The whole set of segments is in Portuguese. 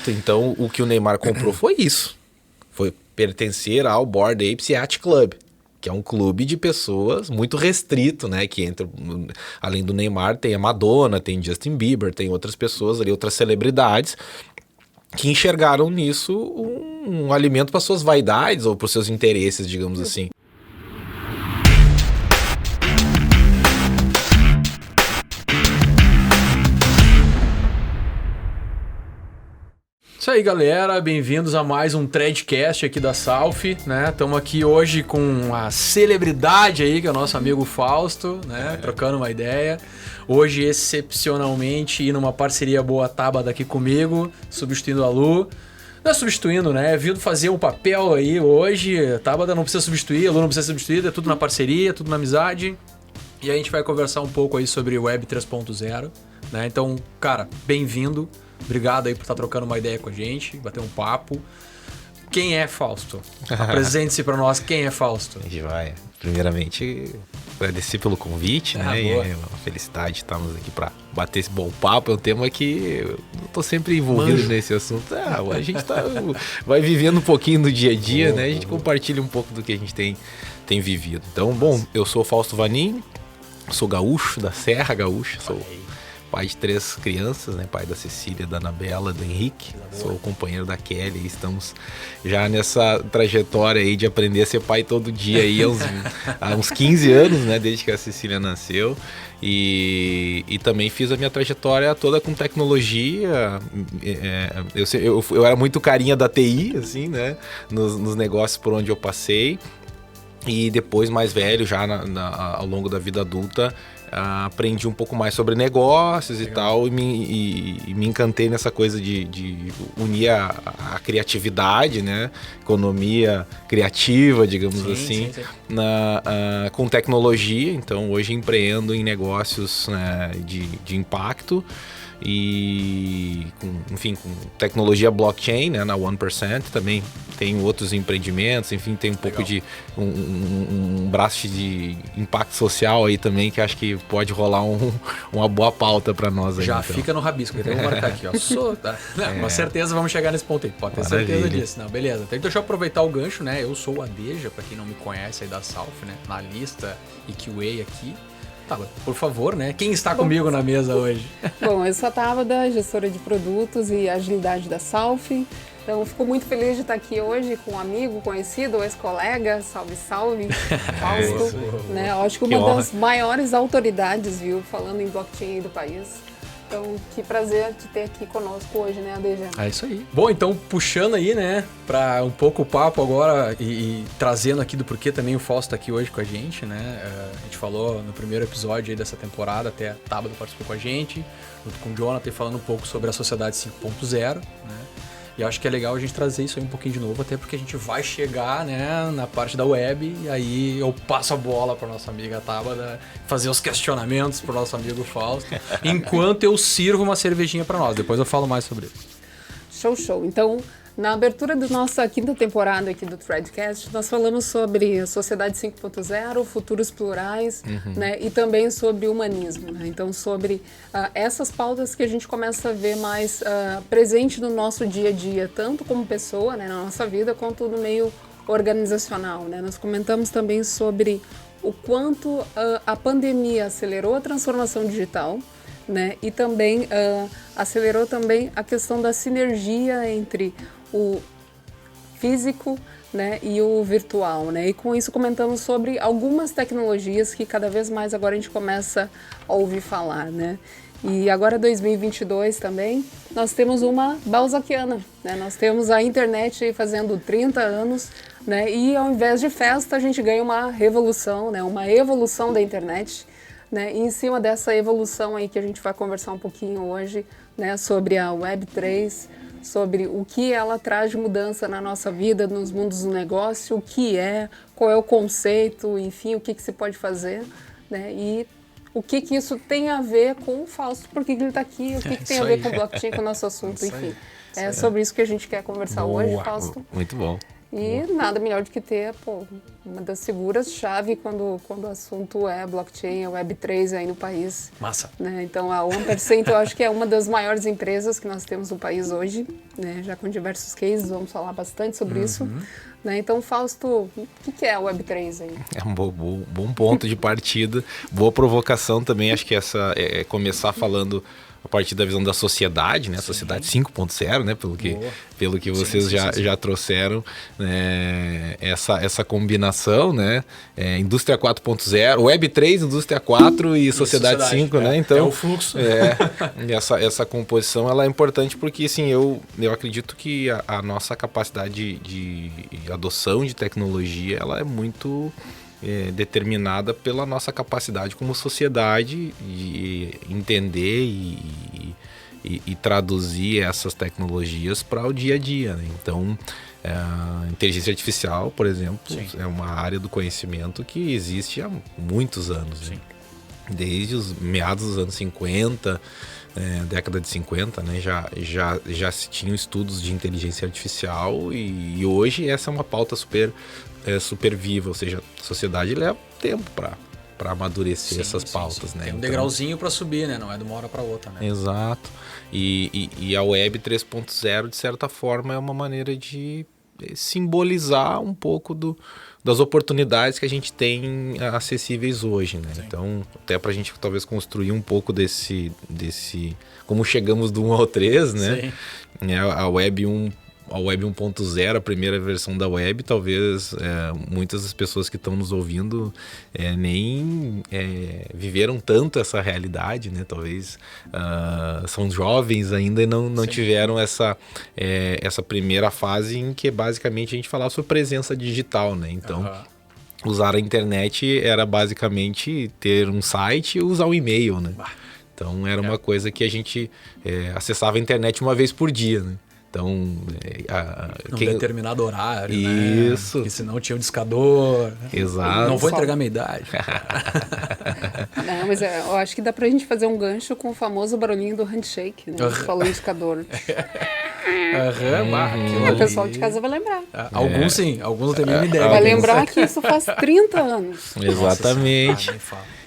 Então, o que o Neymar comprou foi isso. Foi pertencer ao Bored Apes Yacht Club, que é um clube de pessoas muito restrito, né? Que entra, além do Neymar, tem a Madonna, tem Justin Bieber, tem outras pessoas ali, outras celebridades, que enxergaram nisso um alimento para suas vaidades ou para os seus interesses, digamos assim. Isso aí, galera, bem-vindos a mais um Threadcast aqui da Salf, né? Estamos aqui hoje com a celebridade aí, que é o nosso amigo Fausto, né? Trocando uma ideia. Hoje, excepcionalmente, e numa parceria boa, Tabata aqui comigo, substituindo a Lu. Não é substituindo, né? Vindo fazer um papel aí hoje. Tabata não precisa substituir, a Lu não precisa substituir, é tudo na parceria, tudo na amizade. E a gente vai conversar um pouco aí sobre Web 3.0, né? Então, cara, bem-vindo. Obrigado aí por estar trocando uma ideia com a gente, bater um papo. Quem é Fausto? Apresente-se para nós, quem é Fausto? A gente vai, primeiramente, agradecer pelo convite, né? E é uma felicidade estarmos aqui para bater esse bom papo. É um tema que eu tô sempre envolvido nesse assunto. A gente vai vivendo um pouquinho do dia a dia, né? A gente compartilha um pouco do que a gente tem vivido. Então, bom, eu sou o Fausto Vanin, sou gaúcho, da Serra Gaúcha, sou pai de 3 crianças, né? Pai da Cecília, da Anabela, do Henrique. Sou o companheiro da Kelly. Estamos já nessa trajetória aí de aprender a ser pai todo dia aí há uns 15 anos, né? Desde que a Cecília nasceu. E também fiz a minha trajetória toda com tecnologia. Eu era muito carinha da TI, assim, né? Nos negócios por onde eu passei. E depois, mais velho, já ao longo da vida adulta, aprendi um pouco mais sobre negócios e tal, e me encantei nessa coisa de unir a criatividade, né? Economia criativa, digamos assim, sim. Com tecnologia. Então, hoje empreendo em negócios, né, de impacto. E com tecnologia blockchain, né, na 1%, também tem outros empreendimentos, enfim, tem um pouco de um braço de impacto social aí também, que acho que pode rolar uma boa pauta para nós aí. Já então. Fica no rabisco, eu vou marcar aqui, ó. Com certeza vamos chegar nesse ponto aí, pode ter certeza disso. Não, beleza, então deixa eu aproveitar o gancho, né? Eu sou o Adeja, para quem não me conhece aí da Salf, né? Na lista e QA aqui. Tá, por favor, né? Quem está comigo na mesa hoje? Bom, eu sou a Tabata, gestora de produtos e agilidade da Salf. Então, fico muito feliz de estar aqui hoje com um amigo, conhecido, ex-colega, salve, Fausto. Né? Eu acho que uma das maiores autoridades, viu, falando em blockchain do país. Então, que prazer te ter aqui conosco hoje, né, Adeja? É isso aí. Bom, então, puxando aí, né, para um pouco o papo agora e trazendo aqui do porquê também o Fausto tá aqui hoje com a gente, né? A gente falou no primeiro episódio aí dessa temporada, até a Tabata participou com a gente, junto com o Jonathan, falando um pouco sobre a sociedade 5.0, né? E eu acho que é legal a gente trazer isso aí um pouquinho de novo, até porque a gente vai chegar, né, na parte da web, e aí eu passo a bola para nossa amiga Tabata fazer os questionamentos para o nosso amigo Fausto, enquanto eu sirvo uma cervejinha para nós. Depois eu falo mais sobre isso. Show. Então, na abertura da nossa 5ª temporada aqui do Threadcast, nós falamos sobre a sociedade 5.0, futuros plurais, né, e também sobre humanismo. Né? Então, sobre essas pautas que a gente começa a ver mais presente no nosso dia a dia, tanto como pessoa, né, na nossa vida, quanto no meio organizacional. Né? Nós comentamos também sobre o quanto a pandemia acelerou a transformação digital, né? E também acelerou também a questão da sinergia entre o físico, né, e o virtual, né? E com isso comentamos sobre algumas tecnologias que cada vez mais agora a gente começa a ouvir falar, né? E agora 2022 também, nós temos uma balzaquiana, né? Nós temos a internet fazendo 30 anos, né? E ao invés de festa a gente ganha uma revolução, né? Uma evolução da internet. Né? E em cima dessa evolução aí que a gente vai conversar um pouquinho hoje, né, sobre a Web3, sobre o que ela traz de mudança na nossa vida, nos mundos do negócio, o que é, qual é o conceito, enfim, o que se pode fazer, né? E o que isso tem a ver com o Fausto, por que ele está aqui, o que tem a ver com o blockchain, com o nosso assunto, enfim. É sobre isso que a gente quer conversar hoje, Fausto. Muito bom. E nada melhor do que ter, uma das figuras-chave quando o assunto é blockchain, é Web3 aí no país. Massa. Né? Então, a 1% eu acho que é uma das maiores empresas que nós temos no país hoje, né? Já com diversos cases, vamos falar bastante sobre isso. Né? Então, Fausto, o que é a Web3 aí? É um bom ponto de partida, boa provocação também, acho que essa é começar falando a partir da visão da sociedade, né? A sociedade 5.0, né? Pelo que vocês já trouxeram, né? Essa combinação, né? Indústria 4.0, Web3, Indústria 4 e Sociedade 5, né? Então, é o fluxo. Essa composição ela é importante porque, assim, eu acredito que a nossa capacidade de adoção de tecnologia, ela é muito determinada pela nossa capacidade como sociedade de entender e traduzir essas tecnologias para o dia a dia, né? Então, a inteligência artificial, por exemplo, é uma área do conhecimento que existe há muitos anos, né? Desde os meados dos anos 50, década de 50, né? Já se tinham estudos de inteligência artificial e hoje essa é uma pauta super viva, ou seja, a sociedade leva tempo para amadurecer essas pautas, né? Tem um degrauzinho para subir, né? Não é de uma hora para outra, né? Exato. E a Web 3.0, de certa forma, é uma maneira de simbolizar um pouco das oportunidades que a gente tem acessíveis hoje, né? Então, até para a gente talvez construir um pouco desse como chegamos do 1 ao 3, né? A Web 1.0, a primeira versão da web, talvez muitas das pessoas que estão nos ouvindo nem viveram tanto essa realidade, né? Talvez são jovens ainda e não tiveram essa primeira fase em que basicamente a gente falava sobre presença digital, né? Então, usar a internet era basicamente ter um site e usar um e-mail, né? Então, era uma coisa que a gente acessava a internet uma vez por dia, né? Então, num determinado horário, isso, né? Porque senão tinha um discador. Exato. Não vou entregar minha idade. Não, mas eu acho que dá pra gente fazer um gancho com o famoso barulhinho do handshake, né? Falou indicador. O pessoal de casa vai lembrar. Alguns sim, alguns não tem nem ideia. Vai lembrar que isso faz 30 anos. Exatamente.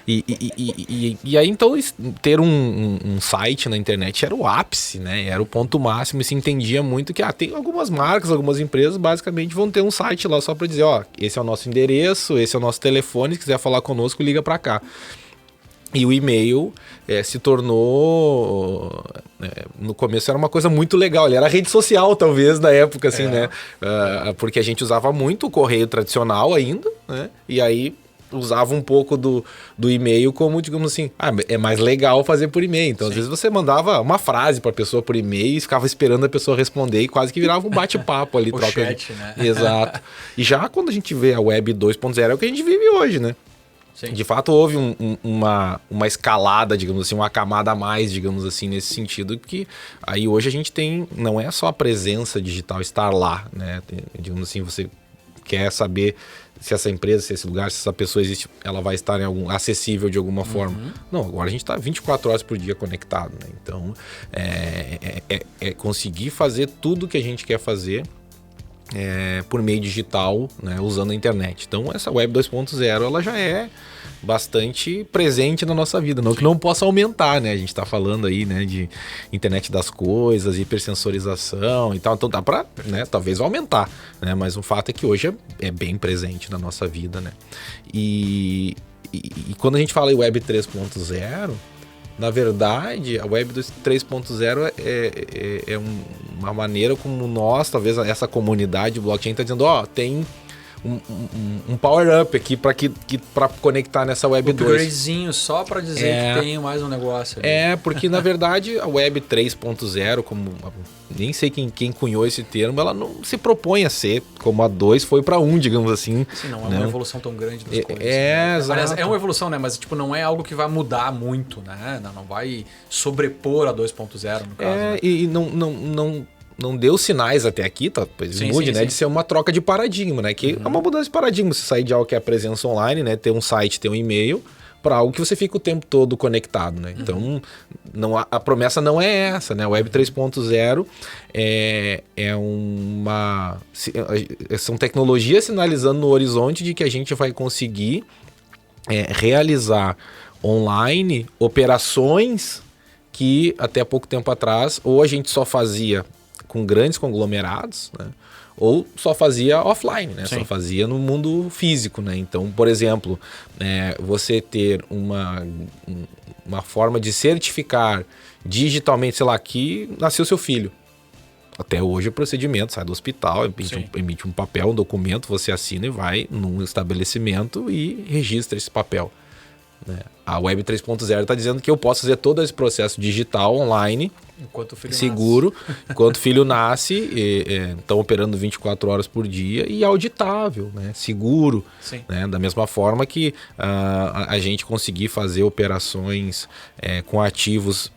E aí, então, ter um site na internet era o ápice, né? Era o ponto máximo e se entendia muito que tem algumas marcas, algumas empresas, basicamente, vão ter um site lá só para dizer, esse é o nosso endereço, esse é o nosso telefone, se quiser falar conosco, liga para cá. E o e-mail se tornou... no começo era uma coisa muito legal, ele era rede social, talvez, na época, assim, né? Porque a gente usava muito o correio tradicional ainda, né? E aí usava um pouco do e-mail como, digamos assim, é mais legal fazer por e-mail. Então, às vezes você mandava uma frase para a pessoa por e-mail e ficava esperando a pessoa responder e quase que virava um bate-papo ali. O chat, né? Exato. E já quando a gente vê a Web 2.0 é o que a gente vive hoje, né? Sim. De fato, houve uma escalada, digamos assim, uma camada a mais, digamos assim, nesse sentido, que aí hoje a gente tem, não é só a presença digital estar lá, né? Digamos assim, você quer saber se essa empresa, se esse lugar, se essa pessoa existe, ela vai estar acessível de alguma forma. Não, agora a gente está 24 horas por dia conectado, né? Então, é conseguir fazer tudo que a gente quer fazer por meio digital, né, usando a internet. Então, essa Web 2.0, ela já é bastante presente na nossa vida, não que não possa aumentar, né? A gente está falando aí, né, de internet das coisas, hipersensorização e tal, então dá para, né, talvez aumentar, né? Mas o fato é que hoje é bem presente na nossa vida, né? E quando a gente fala em Web 3.0, na verdade, a Web 3.0 é uma maneira como nós, talvez essa comunidade blockchain está dizendo, tem um power-up aqui para conectar nessa Web 2. Um upgradezinho só para dizer que tem mais um negócio ali. Porque na verdade a Web 3.0, como nem sei quem cunhou esse termo, ela não se propõe a ser como a 2 foi para 1, digamos assim. Sim, não é uma evolução tão grande das coisas. Exato. Aliás, é uma evolução, né? Mas tipo, não é algo que vai mudar muito, né? Não vai sobrepor a 2.0 no caso. Né? E não deu sinais até aqui, talvez mude, né? De ser uma troca de paradigma, né? Que é uma mudança de paradigma. Você sair de algo que é a presença online, né? Ter um site, ter um e-mail, para algo que você fica o tempo todo conectado, né? Então, a promessa não é essa, né? A Web 3.0 são tecnologias sinalizando no horizonte de que a gente vai conseguir realizar online operações que até pouco tempo atrás ou a gente só fazia com grandes conglomerados, né? Ou só fazia offline, né? Só fazia no mundo físico, né? Então, por exemplo, você ter uma forma de certificar digitalmente, sei lá, que nasceu seu filho. Até hoje o procedimento sai do hospital, emite um papel, um documento, você assina e vai num estabelecimento e registra esse papel, né? A Web 3.0 está dizendo que eu posso fazer todo esse processo digital online, enquanto o filho seguro, enquanto o filho nasce, estão operando 24 horas por dia e auditável, né? Seguro, né? Da mesma forma que a gente conseguir fazer operações com ativos,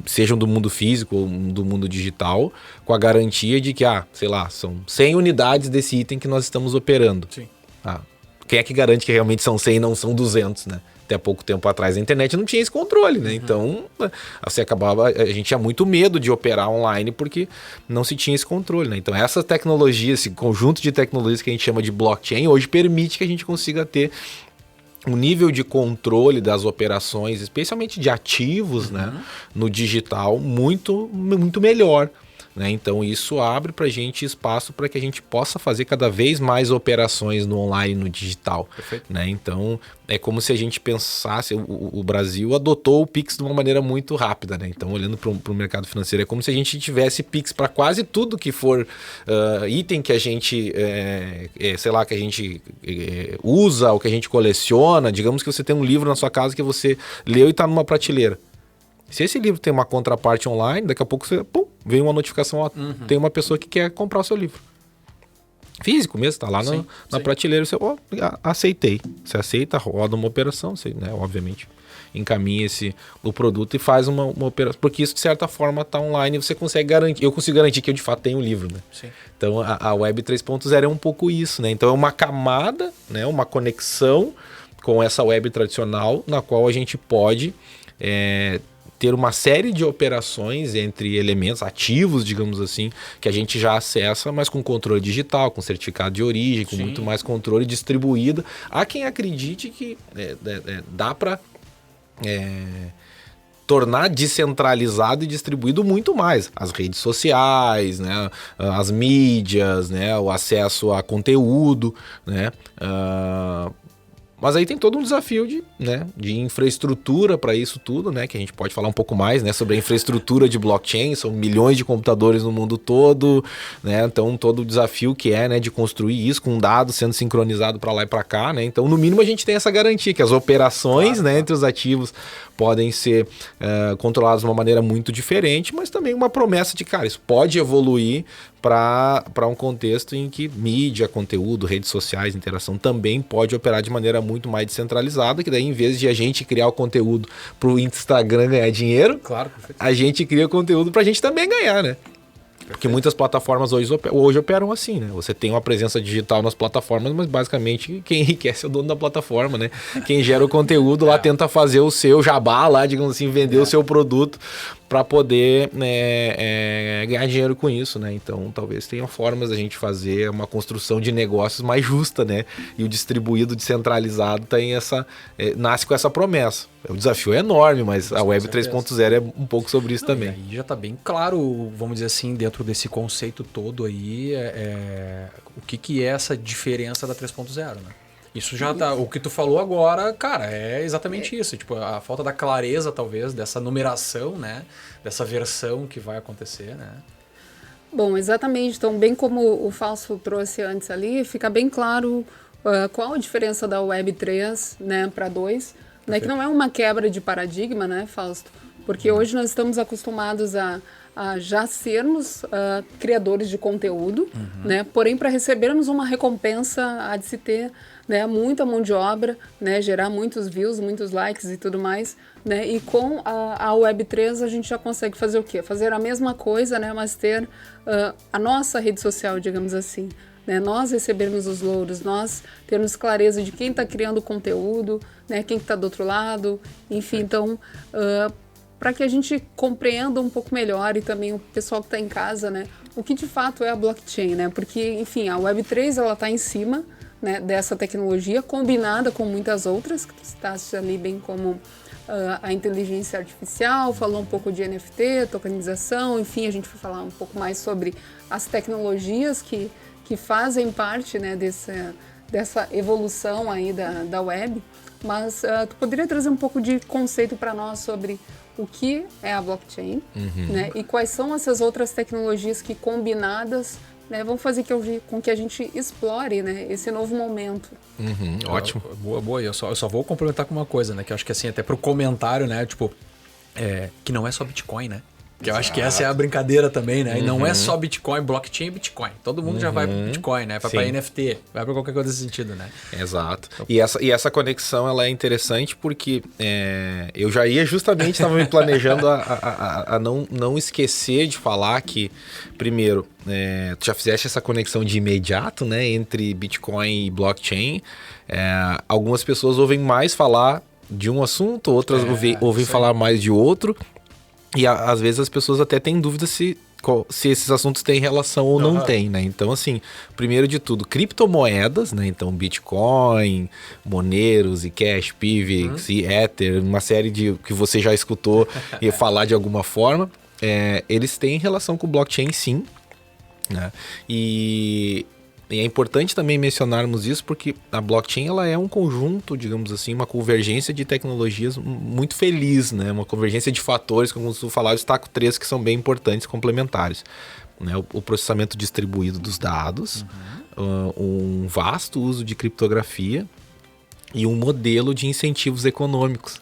sejam do mundo físico ou do mundo digital, com a garantia de que, sei lá, são 100 unidades desse item que nós estamos operando. Quem é que garante que realmente são 100 e não são 200, né? Até pouco tempo atrás a internet não tinha esse controle, né? Então, a gente tinha muito medo de operar online porque não se tinha esse controle, né? Então, essa tecnologia, esse conjunto de tecnologias que a gente chama de blockchain, hoje permite que a gente consiga ter um nível de controle das operações, especialmente de ativos, né, no digital, muito, muito melhor, né? Então isso abre para a gente espaço para que a gente possa fazer cada vez mais operações no online, no digital. Né? Então é como se a gente pensasse, o Brasil adotou o Pix de uma maneira muito rápida, né? Então olhando para o mercado financeiro, é como se a gente tivesse Pix para quase tudo que for item que a gente, sei lá, que a gente usa ou que a gente coleciona. Digamos que você tem um livro na sua casa que você leu e está numa prateleira. Se esse livro tem uma contraparte online, daqui a pouco vem uma notificação, tem uma pessoa que quer comprar o seu livro. Físico mesmo, está lá na prateleira, você aceitei. Você aceita, roda uma operação, você, né, obviamente encaminha o produto e faz uma operação, porque isso de certa forma está online e você consegue garantir, eu consigo garantir que eu de fato tenho o livro, né? Então a Web 3.0 é um pouco isso, né? Então é uma camada, né, uma conexão com essa web tradicional na qual a gente pode ter uma série de operações entre elementos ativos, digamos assim, que a gente já acessa, mas com controle digital, com certificado de origem, com muito mais controle distribuído. Há quem acredite que dá para tornar descentralizado e distribuído muito mais. As redes sociais, né, as mídias, né, o acesso a conteúdo, né, mas aí tem todo um desafio de infraestrutura para isso tudo, né? Que a gente pode falar um pouco mais, né, sobre a infraestrutura de blockchain. São milhões de computadores no mundo todo, né? Então todo o desafio que né, de construir isso com dados sendo sincronizado para lá e para cá, né? Então no mínimo a gente tem essa garantia que as operações, né, entre os ativos podem ser controladas de uma maneira muito diferente, mas também uma promessa de, cara, isso pode evoluir para um contexto em que mídia, conteúdo, redes sociais, interação também pode operar de maneira muito mais descentralizada, que daí em vez de a gente criar o conteúdo para o Instagram ganhar dinheiro, a gente cria conteúdo para a gente também ganhar, né? Porque muitas plataformas hoje operam assim, né? Você tem uma presença digital nas plataformas, mas basicamente quem enriquece é o dono da plataforma, né? Quem gera o conteúdo lá tenta fazer o seu jabá lá, digamos assim, vender o seu produto para poder ganhar dinheiro com isso, né? Então talvez tenha formas da gente fazer uma construção de negócios mais justa, né? E o distribuído, descentralizado tem nasce com essa promessa. O desafio é enorme, mas a Web 3.0 é um pouco sobre isso também. Aí já está bem claro, vamos dizer assim, dentro desse conceito todo aí, o que é essa diferença da 3.0, né? Isso já tá. O que tu falou agora, cara, é exatamente isso. Tipo, a falta da clareza, talvez, dessa numeração, né? Dessa versão que vai acontecer, né? Bom, exatamente. Então, bem como o Fausto trouxe antes ali, fica bem claro qual a diferença da Web 3, né, para 2, né? Que não é uma quebra de paradigma, né, Fausto? Porque hoje nós estamos acostumados a já sermos criadores de conteúdo, né? Porém, para recebermos uma recompensa, há de se ter, né, muita mão de obra, né, gerar muitos views, muitos likes e tudo mais, né? E com a Web3 a gente já consegue fazer o quê? Fazer a mesma coisa, né, mas ter a nossa rede social, digamos assim, né? Nós recebermos os louros, nós termos clareza de quem está criando o conteúdo, né? Quem está do outro lado, enfim, então para que a gente compreenda um pouco melhor e também o pessoal que está em casa, né? O que de fato é a blockchain, né? Porque, enfim, a Web3 ela está em cima, né, dessa tecnologia combinada com muitas outras, que tu citaste ali bem como a inteligência artificial, falou um pouco de NFT, tokenização, enfim, a gente vai falar um pouco mais sobre as tecnologias que fazem parte, né, dessa evolução aí da web, mas tu poderia trazer um pouco de conceito para nós sobre o que é a blockchain, né, e quais são essas outras tecnologias que combinadas, né, vão fazer com que a gente explore, né, esse novo momento. Ótimo. Boa. Eu só vou complementar com uma coisa, né, que eu acho que assim, até pro comentário, né, tipo, que não é só Bitcoin, né? Que eu acho que essa é a brincadeira também, né? E não é só Bitcoin, blockchain e Bitcoin. Todo mundo já vai para Bitcoin, né? Vai para NFT, vai para qualquer coisa desse sentido, né? Exato. E essa conexão, ela é interessante porque eu já ia justamente, estava me planejando a não esquecer de falar que, primeiro, tu já fizeste essa conexão de imediato, né? Entre Bitcoin e blockchain. Algumas pessoas ouvem mais falar de um assunto, outras ouvem falar mais de outro. E às vezes as pessoas até têm dúvida se esses assuntos têm relação ou não têm, né? Então, assim, primeiro de tudo, criptomoedas, né? Então, Bitcoin, Monero, Zcash, Pivx, Ether, uma série de que você já escutou e falar de alguma forma, eles têm relação com o blockchain, sim, né? E é importante também mencionarmos isso porque a blockchain ela é um conjunto, digamos assim, uma convergência de tecnologias muito feliz, né? Uma convergência de fatores, como tu falar, eu destaco 3 que são bem importantes, complementares. Né? O processamento distribuído dos dados, um vasto uso de criptografia e um modelo de incentivos econômicos,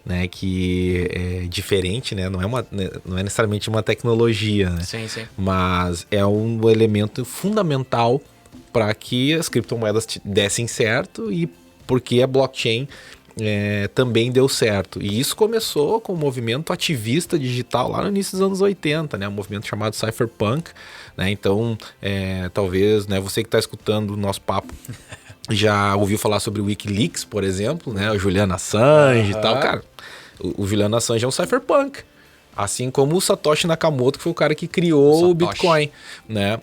né, que é diferente, né, não é necessariamente uma tecnologia, né? Sim. Mas é um elemento fundamental para que as criptomoedas dessem certo e porque a blockchain também deu certo. E isso começou com o movimento ativista digital lá no início dos anos 80, né? Um movimento chamado Cypherpunk, né? Então, talvez, né, você que está escutando o nosso papo já ouviu falar sobre o Wikileaks, por exemplo, né? O Julian Assange e tal. Cara, o Julian Assange é um cypherpunk. Assim como o Satoshi Nakamoto, que foi o cara que criou o Bitcoin, né?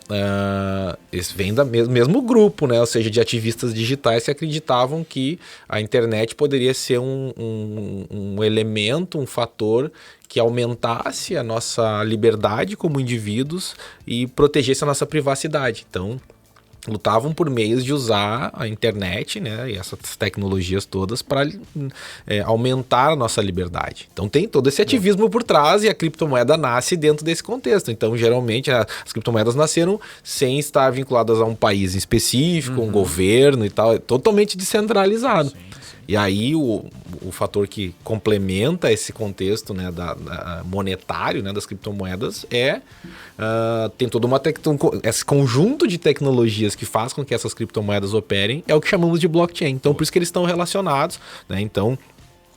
Esse vem do mesmo grupo, né? Ou seja, de ativistas digitais que acreditavam que a internet poderia ser um elemento, um fator que aumentasse a nossa liberdade como indivíduos e protegesse a nossa privacidade. Então, lutavam por meios de usar a internet, né, e essas tecnologias todas para aumentar a nossa liberdade. Então tem todo esse ativismo por trás e a criptomoeda nasce dentro desse contexto. Então geralmente as criptomoedas nasceram sem estar vinculadas a um país específico, um governo e tal, totalmente descentralizado. Sim. E aí o fator que complementa esse contexto, né, monetário, né, das criptomoedas tem toda esse conjunto de tecnologias que faz com que essas criptomoedas operem, é o que chamamos de blockchain. Então por isso que eles estão relacionados, né? Então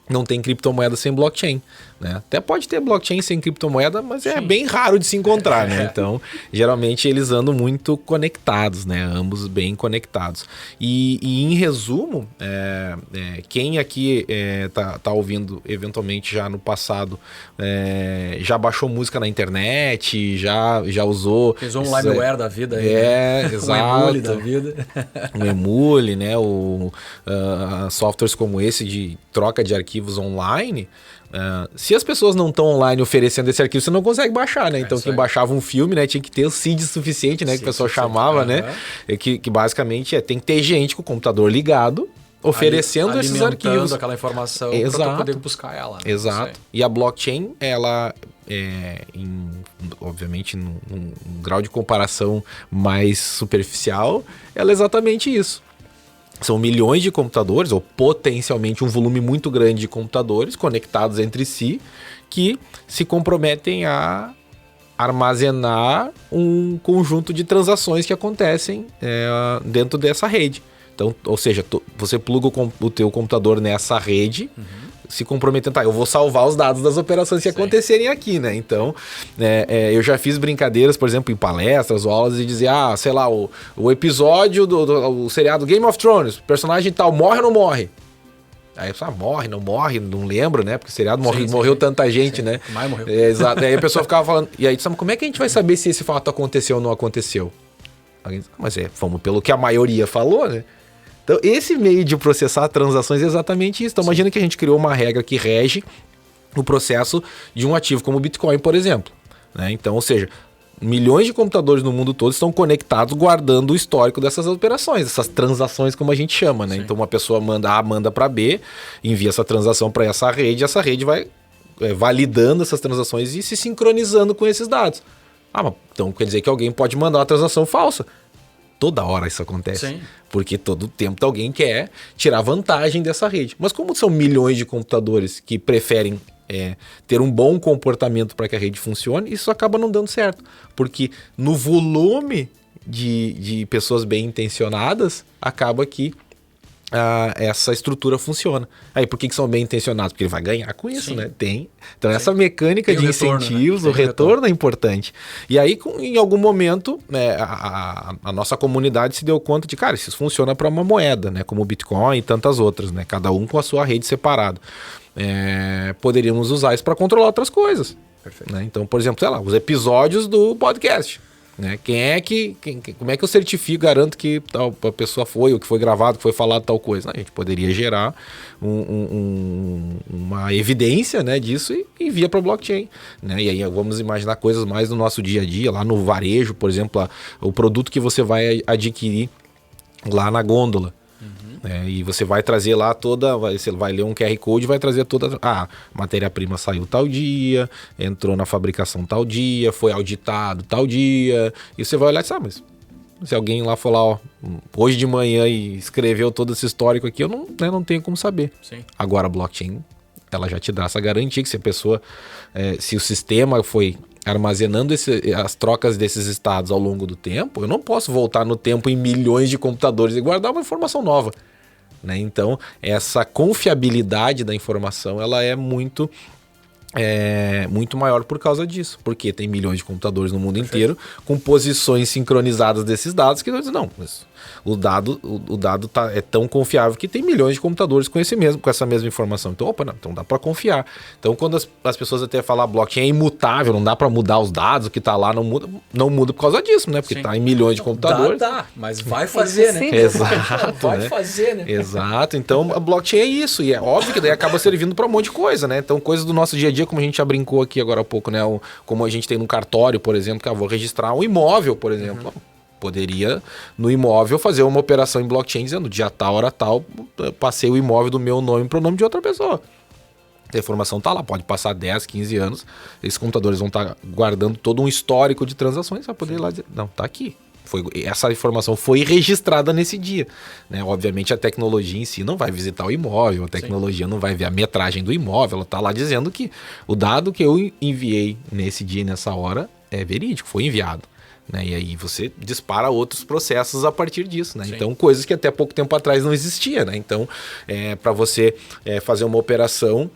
não tem criptomoeda sem blockchain, né? Até pode ter blockchain sem criptomoeda, mas é bem raro de se encontrar, né? Então, geralmente eles andam muito conectados, né? Ambos bem conectados. E em resumo, quem aqui tá ouvindo eventualmente já no passado, já baixou música na internet, já usou... Fez um Limeware da vida aí. Exato. Um emule da vida. Um emule, né? Softwares como esse de troca de arquivos online, se as pessoas não estão online oferecendo esse arquivo, você não consegue baixar, né? Então quem baixava um filme, né, tinha que ter o seed suficiente, né, que o pessoal chamava, né? Que basicamente tem que ter gente com o computador ligado oferecendo esses arquivos, aquela informação para poder buscar ela, né? Exato. E a blockchain, ela obviamente num grau de comparação mais superficial, ela é exatamente isso. São milhões de computadores, ou potencialmente um volume muito grande de computadores conectados entre si, que se comprometem a armazenar um conjunto de transações que acontecem dentro dessa rede. Então, ou seja, você pluga o teu computador nessa rede, se comprometendo, tá, eu vou salvar os dados das operações que acontecerem aqui, né? Então, eu já fiz brincadeiras, por exemplo, em palestras ou aulas, e dizer, sei lá, o episódio do seriado Game of Thrones, o personagem tal, morre ou não morre? Aí a pessoa morre, não lembro, né? Porque o seriado morreu tanta gente, né? Mais morreu. Exato. Aí a pessoa ficava falando, e aí, sabe, como é que a gente vai saber se esse fato aconteceu ou não aconteceu? Mas vamos pelo que a maioria falou, né? Então, esse meio de processar transações é exatamente isso. Então, imagina que a gente criou uma regra que rege o processo de um ativo como o Bitcoin, por exemplo. Né? Então, ou seja, milhões de computadores no mundo todo estão conectados guardando o histórico dessas operações, essas transações como a gente chama, né? Então, uma pessoa manda A, manda para B, envia essa transação para essa rede, e essa rede vai validando essas transações e se sincronizando com esses dados. Então quer dizer que alguém pode mandar uma transação falsa. Toda hora isso acontece. Sim. Porque todo tempo alguém quer tirar vantagem dessa rede. Mas como são milhões de computadores que preferem ter um bom comportamento para que a rede funcione, isso acaba não dando certo. Porque no volume de pessoas bem intencionadas, acaba que essa estrutura funciona. Aí por que são bem intencionados? Porque ele vai ganhar com isso, né? Então essa mecânica de incentivos, o retorno é importante. E aí em algum momento, né, a nossa comunidade se deu conta de, cara, isso funciona para uma moeda, né? Como o Bitcoin e tantas outras, né? Cada um com a sua rede separada. Poderíamos usar isso para controlar outras coisas. Perfeito. Né? Então, por exemplo, sei lá, os episódios do podcast. Né? Como é que eu certifico, garanto que tal a pessoa foi, o que foi gravado, que foi falado tal coisa? A gente poderia gerar uma evidência, né, disso e envia para o blockchain. Né? E aí vamos imaginar coisas mais do nosso dia a dia, lá no varejo, por exemplo, o produto que você vai adquirir lá na gôndola. E você vai trazer lá você vai ler um QR Code e vai trazer toda matéria-prima saiu tal dia, entrou na fabricação tal dia, foi auditado tal dia, e você vai olhar e diz, mas se alguém lá for lá, hoje de manhã e escreveu todo esse histórico aqui, eu não tenho como saber. Sim. Agora a blockchain, ela já te dá essa garantia que se a pessoa, se o sistema foi armazenando as trocas desses estados ao longo do tempo, eu não posso voltar no tempo em milhões de computadores e guardar uma informação nova. Né? Então, essa confiabilidade da informação ela é muito maior por causa disso, porque tem milhões de computadores no mundo inteiro com posições sincronizadas desses dados que dizem, não, mas o dado é tão confiável que tem milhões de computadores com essa mesma informação. Então, então dá para confiar. Então, quando as pessoas até falam blockchain é imutável, não dá para mudar os dados, o que está lá não muda por causa disso, né? Porque está em milhões de computadores. Dá, mas vai fazer, né? Exato. Vai fazer, né? Exato. Então, a blockchain é isso. E é óbvio que daí acaba servindo para um monte de coisa, né? Então, coisas do nosso dia a dia, como a gente já brincou aqui agora há pouco, né? Como a gente tem no cartório, por exemplo, que eu vou registrar um imóvel, por exemplo. Poderia, no imóvel, fazer uma operação em blockchain dizendo dia tal, hora tal, passei o imóvel do meu nome para o nome de outra pessoa. A informação está lá, pode passar 10, 15 anos, esses computadores vão estar guardando todo um histórico de transações, vai poder ir lá dizer, não, está aqui. Essa informação foi registrada nesse dia. Né? Obviamente a tecnologia em si não vai visitar o imóvel, a tecnologia não vai ver a metragem do imóvel, ela está lá dizendo que o dado que eu enviei nesse dia e nessa hora é verídico, foi enviado. Né? E aí você dispara outros processos a partir disso. Né? Então, coisas que até pouco tempo atrás não existia. Né? Então, para você fazer uma operação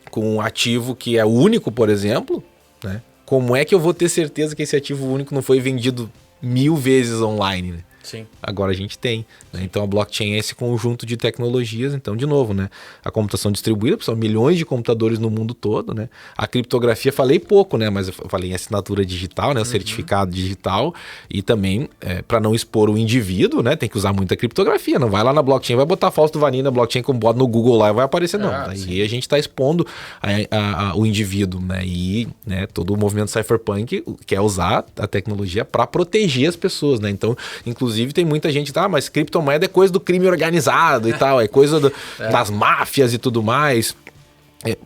com um ativo que é único, por exemplo, né? Como é que eu vou ter certeza que esse ativo único não foi vendido 1000 vezes online? Né? Sim. Agora a gente tem. Né? Então a blockchain é esse conjunto de tecnologias. Então, de novo, né? A computação distribuída, são milhões de computadores no mundo todo. Né? A criptografia, falei pouco, né? Mas eu falei em assinatura digital, né? O certificado digital. E também, para não expor o indivíduo, né? Tem que usar muita criptografia. Não vai lá na blockchain, vai botar Fausto Vanini na blockchain, como bota no Google lá e vai aparecer. Não. Aí a gente está expondo o indivíduo. Né? E né, todo o movimento cypherpunk quer usar a tecnologia para proteger as pessoas. Né? Então, inclusive, tem muita gente que mas criptomoeda é coisa do crime organizado e tal, é coisa das máfias e tudo mais.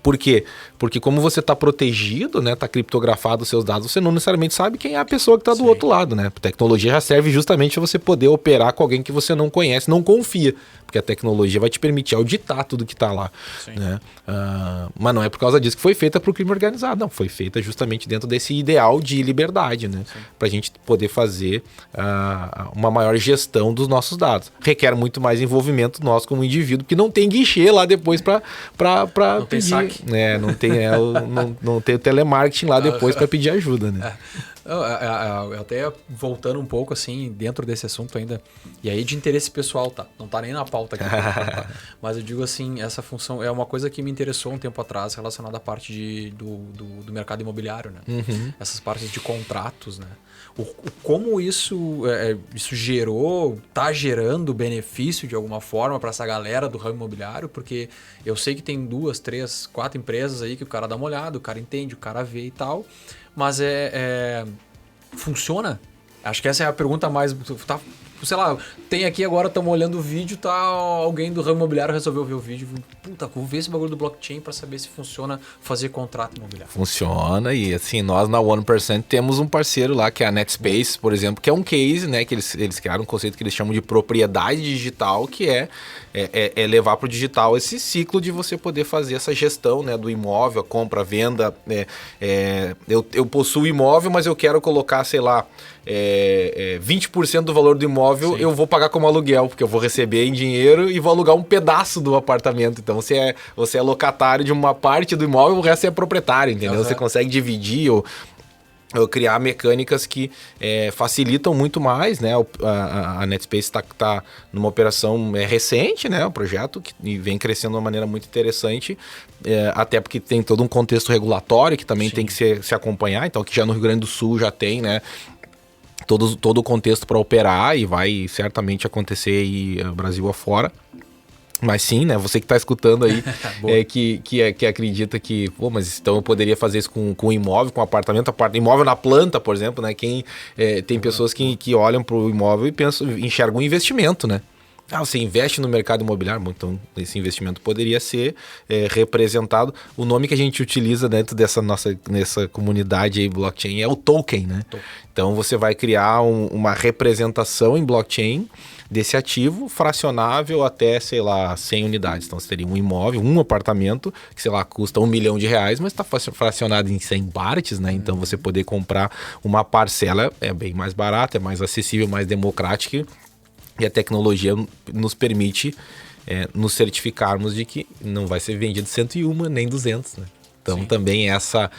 Por quê? Porque como você está protegido, né, está criptografado os seus dados, você não necessariamente sabe quem é a pessoa que está do outro lado, né? A tecnologia já serve justamente para você poder operar com alguém que você não conhece, não confia, porque a tecnologia vai te permitir auditar tudo que está lá, né? Mas não é por causa disso que foi feita para o crime organizado, não, foi feita justamente dentro desse ideal de liberdade, né? Para a gente poder fazer uma maior gestão dos nossos dados. Requer muito mais envolvimento nosso como indivíduo, que não tem guichê lá depois para pedir. Não tem o telemarketing lá depois para pedir ajuda, né? Eu até voltando um pouco assim, dentro desse assunto ainda, e aí de interesse pessoal, tá? Não tá nem na pauta aqui. Mas eu digo assim, essa função é uma coisa que me interessou um tempo atrás relacionada à parte do mercado imobiliário, né? Essas partes de contratos, né? Como isso tá gerando benefício de alguma forma para essa galera do ramo imobiliário, porque eu sei que tem 2, 3, 4 empresas aí que o cara dá uma olhada, o cara entende, o cara vê e tal, mas funciona? Acho que essa é a pergunta mais... Tá, sei lá, tem aqui agora, estamos olhando o vídeo, tá, alguém do ramo imobiliário resolveu ver o vídeo. Puta, vou ver esse bagulho do blockchain para saber se funciona fazer contrato imobiliário. Funciona, e assim, nós na 1% temos um parceiro lá, que é a Netspace, por exemplo, que é um case, né, que eles criaram um conceito que eles chamam de propriedade digital, que é levar para o digital esse ciclo de você poder fazer essa gestão, né, do imóvel, a compra, a venda. Eu possuo imóvel, mas eu quero colocar, sei lá, 20% do valor do imóvel. Sim. Eu vou pagar como aluguel, porque eu vou receber em dinheiro e vou alugar um pedaço do apartamento. Então você é locatário de uma parte do imóvel, o resto é proprietário, entendeu? Você consegue dividir ou criar mecânicas que facilitam muito mais, né? A Netspace está numa operação recente, né? O projeto que vem crescendo de uma maneira muito interessante, até porque tem todo um contexto regulatório que também tem que se acompanhar, então que já no Rio Grande do Sul já tem, né? Todo o contexto para operar, e vai certamente acontecer aí Brasil afora. Mas sim, né? Você que está escutando aí, que acredita que, pô, mas então eu poderia fazer isso com imóvel, com apartamento, imóvel na planta, por exemplo, né? Tem pessoas que olham para o imóvel e enxergam um investimento, né? Você investe no mercado imobiliário, bom, então esse investimento poderia ser representado. O nome que a gente utiliza dentro nessa comunidade aí, blockchain, é o token, né? Então você vai criar uma representação em blockchain desse ativo fracionável até, sei lá, 100 unidades. Então você teria um imóvel, um apartamento, que, sei lá, custa R$1 milhão, mas está fracionado em 100 partes, né? Então você poder comprar uma parcela é bem mais barato, é mais acessível, mais democrático. E a tecnologia nos permite nos certificarmos de que não vai ser vendido 101 nem 200, né? Então também essa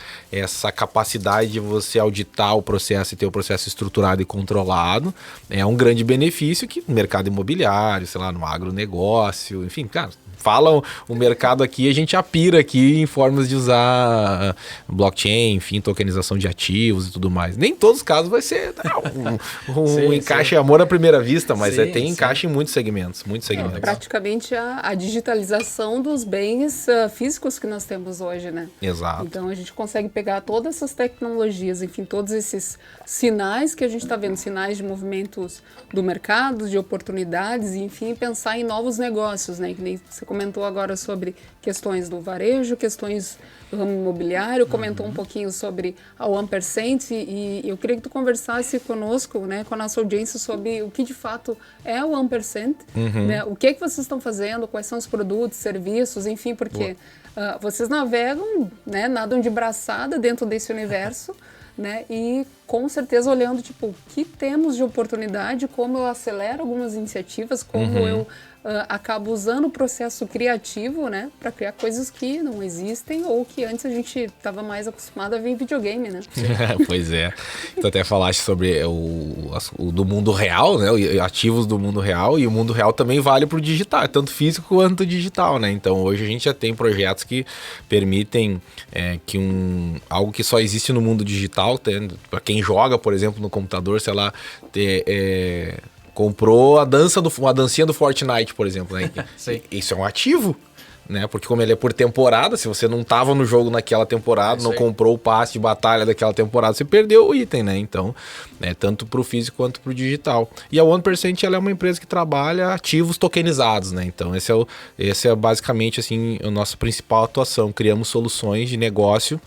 capacidade de você auditar o processo e ter o processo estruturado e controlado é um grande benefício que no mercado imobiliário, sei lá, no agronegócio, enfim, cara, falam o mercado aqui, a gente apira aqui em formas de usar blockchain, enfim, tokenização de ativos e tudo mais. Nem em todos os casos vai ser um encaixe amor à primeira vista, mas tem encaixe em muitos segmentos. Praticamente a digitalização dos bens físicos que nós temos hoje, né? Exato. Então a gente consegue pegar todas essas tecnologias, enfim, todos esses sinais que a gente está vendo, sinais de movimentos do mercado, de oportunidades, enfim, pensar em novos negócios, né? Que nem você comentou agora sobre questões do varejo, questões do ramo imobiliário, comentou um pouquinho sobre a 1%, e eu queria que tu conversasse conosco, né, com a nossa audiência, sobre o que de fato é o 1%, né, o que é que vocês estão fazendo, quais são os produtos, serviços, enfim, porque vocês navegam, né, nadam de braçada dentro desse universo, né, e com certeza olhando, tipo, o que temos de oportunidade, como eu acelero algumas iniciativas, como eu acabo usando o processo criativo, né, para criar coisas que não existem ou que antes a gente estava mais acostumado a ver em videogame, né? Pois é. Tu até falaste sobre o do mundo real, né, ativos do mundo real, e o mundo real também vale para o digital, tanto físico quanto digital, né? Então hoje a gente já tem projetos que permitem que algo que só existe no mundo digital, para quem joga, por exemplo, no computador, sei lá, comprou a dancinha do Fortnite, por exemplo, né? Isso é um ativo, né? Porque como ele é por temporada, se você não tava no jogo naquela temporada, não comprou o passe de batalha daquela temporada, você perdeu o item, né? Então, tanto pro físico quanto pro digital. E a 1% ela é uma empresa que trabalha ativos tokenizados, né? Então, esse é basicamente assim, a nossa principal atuação. Criamos soluções de negócio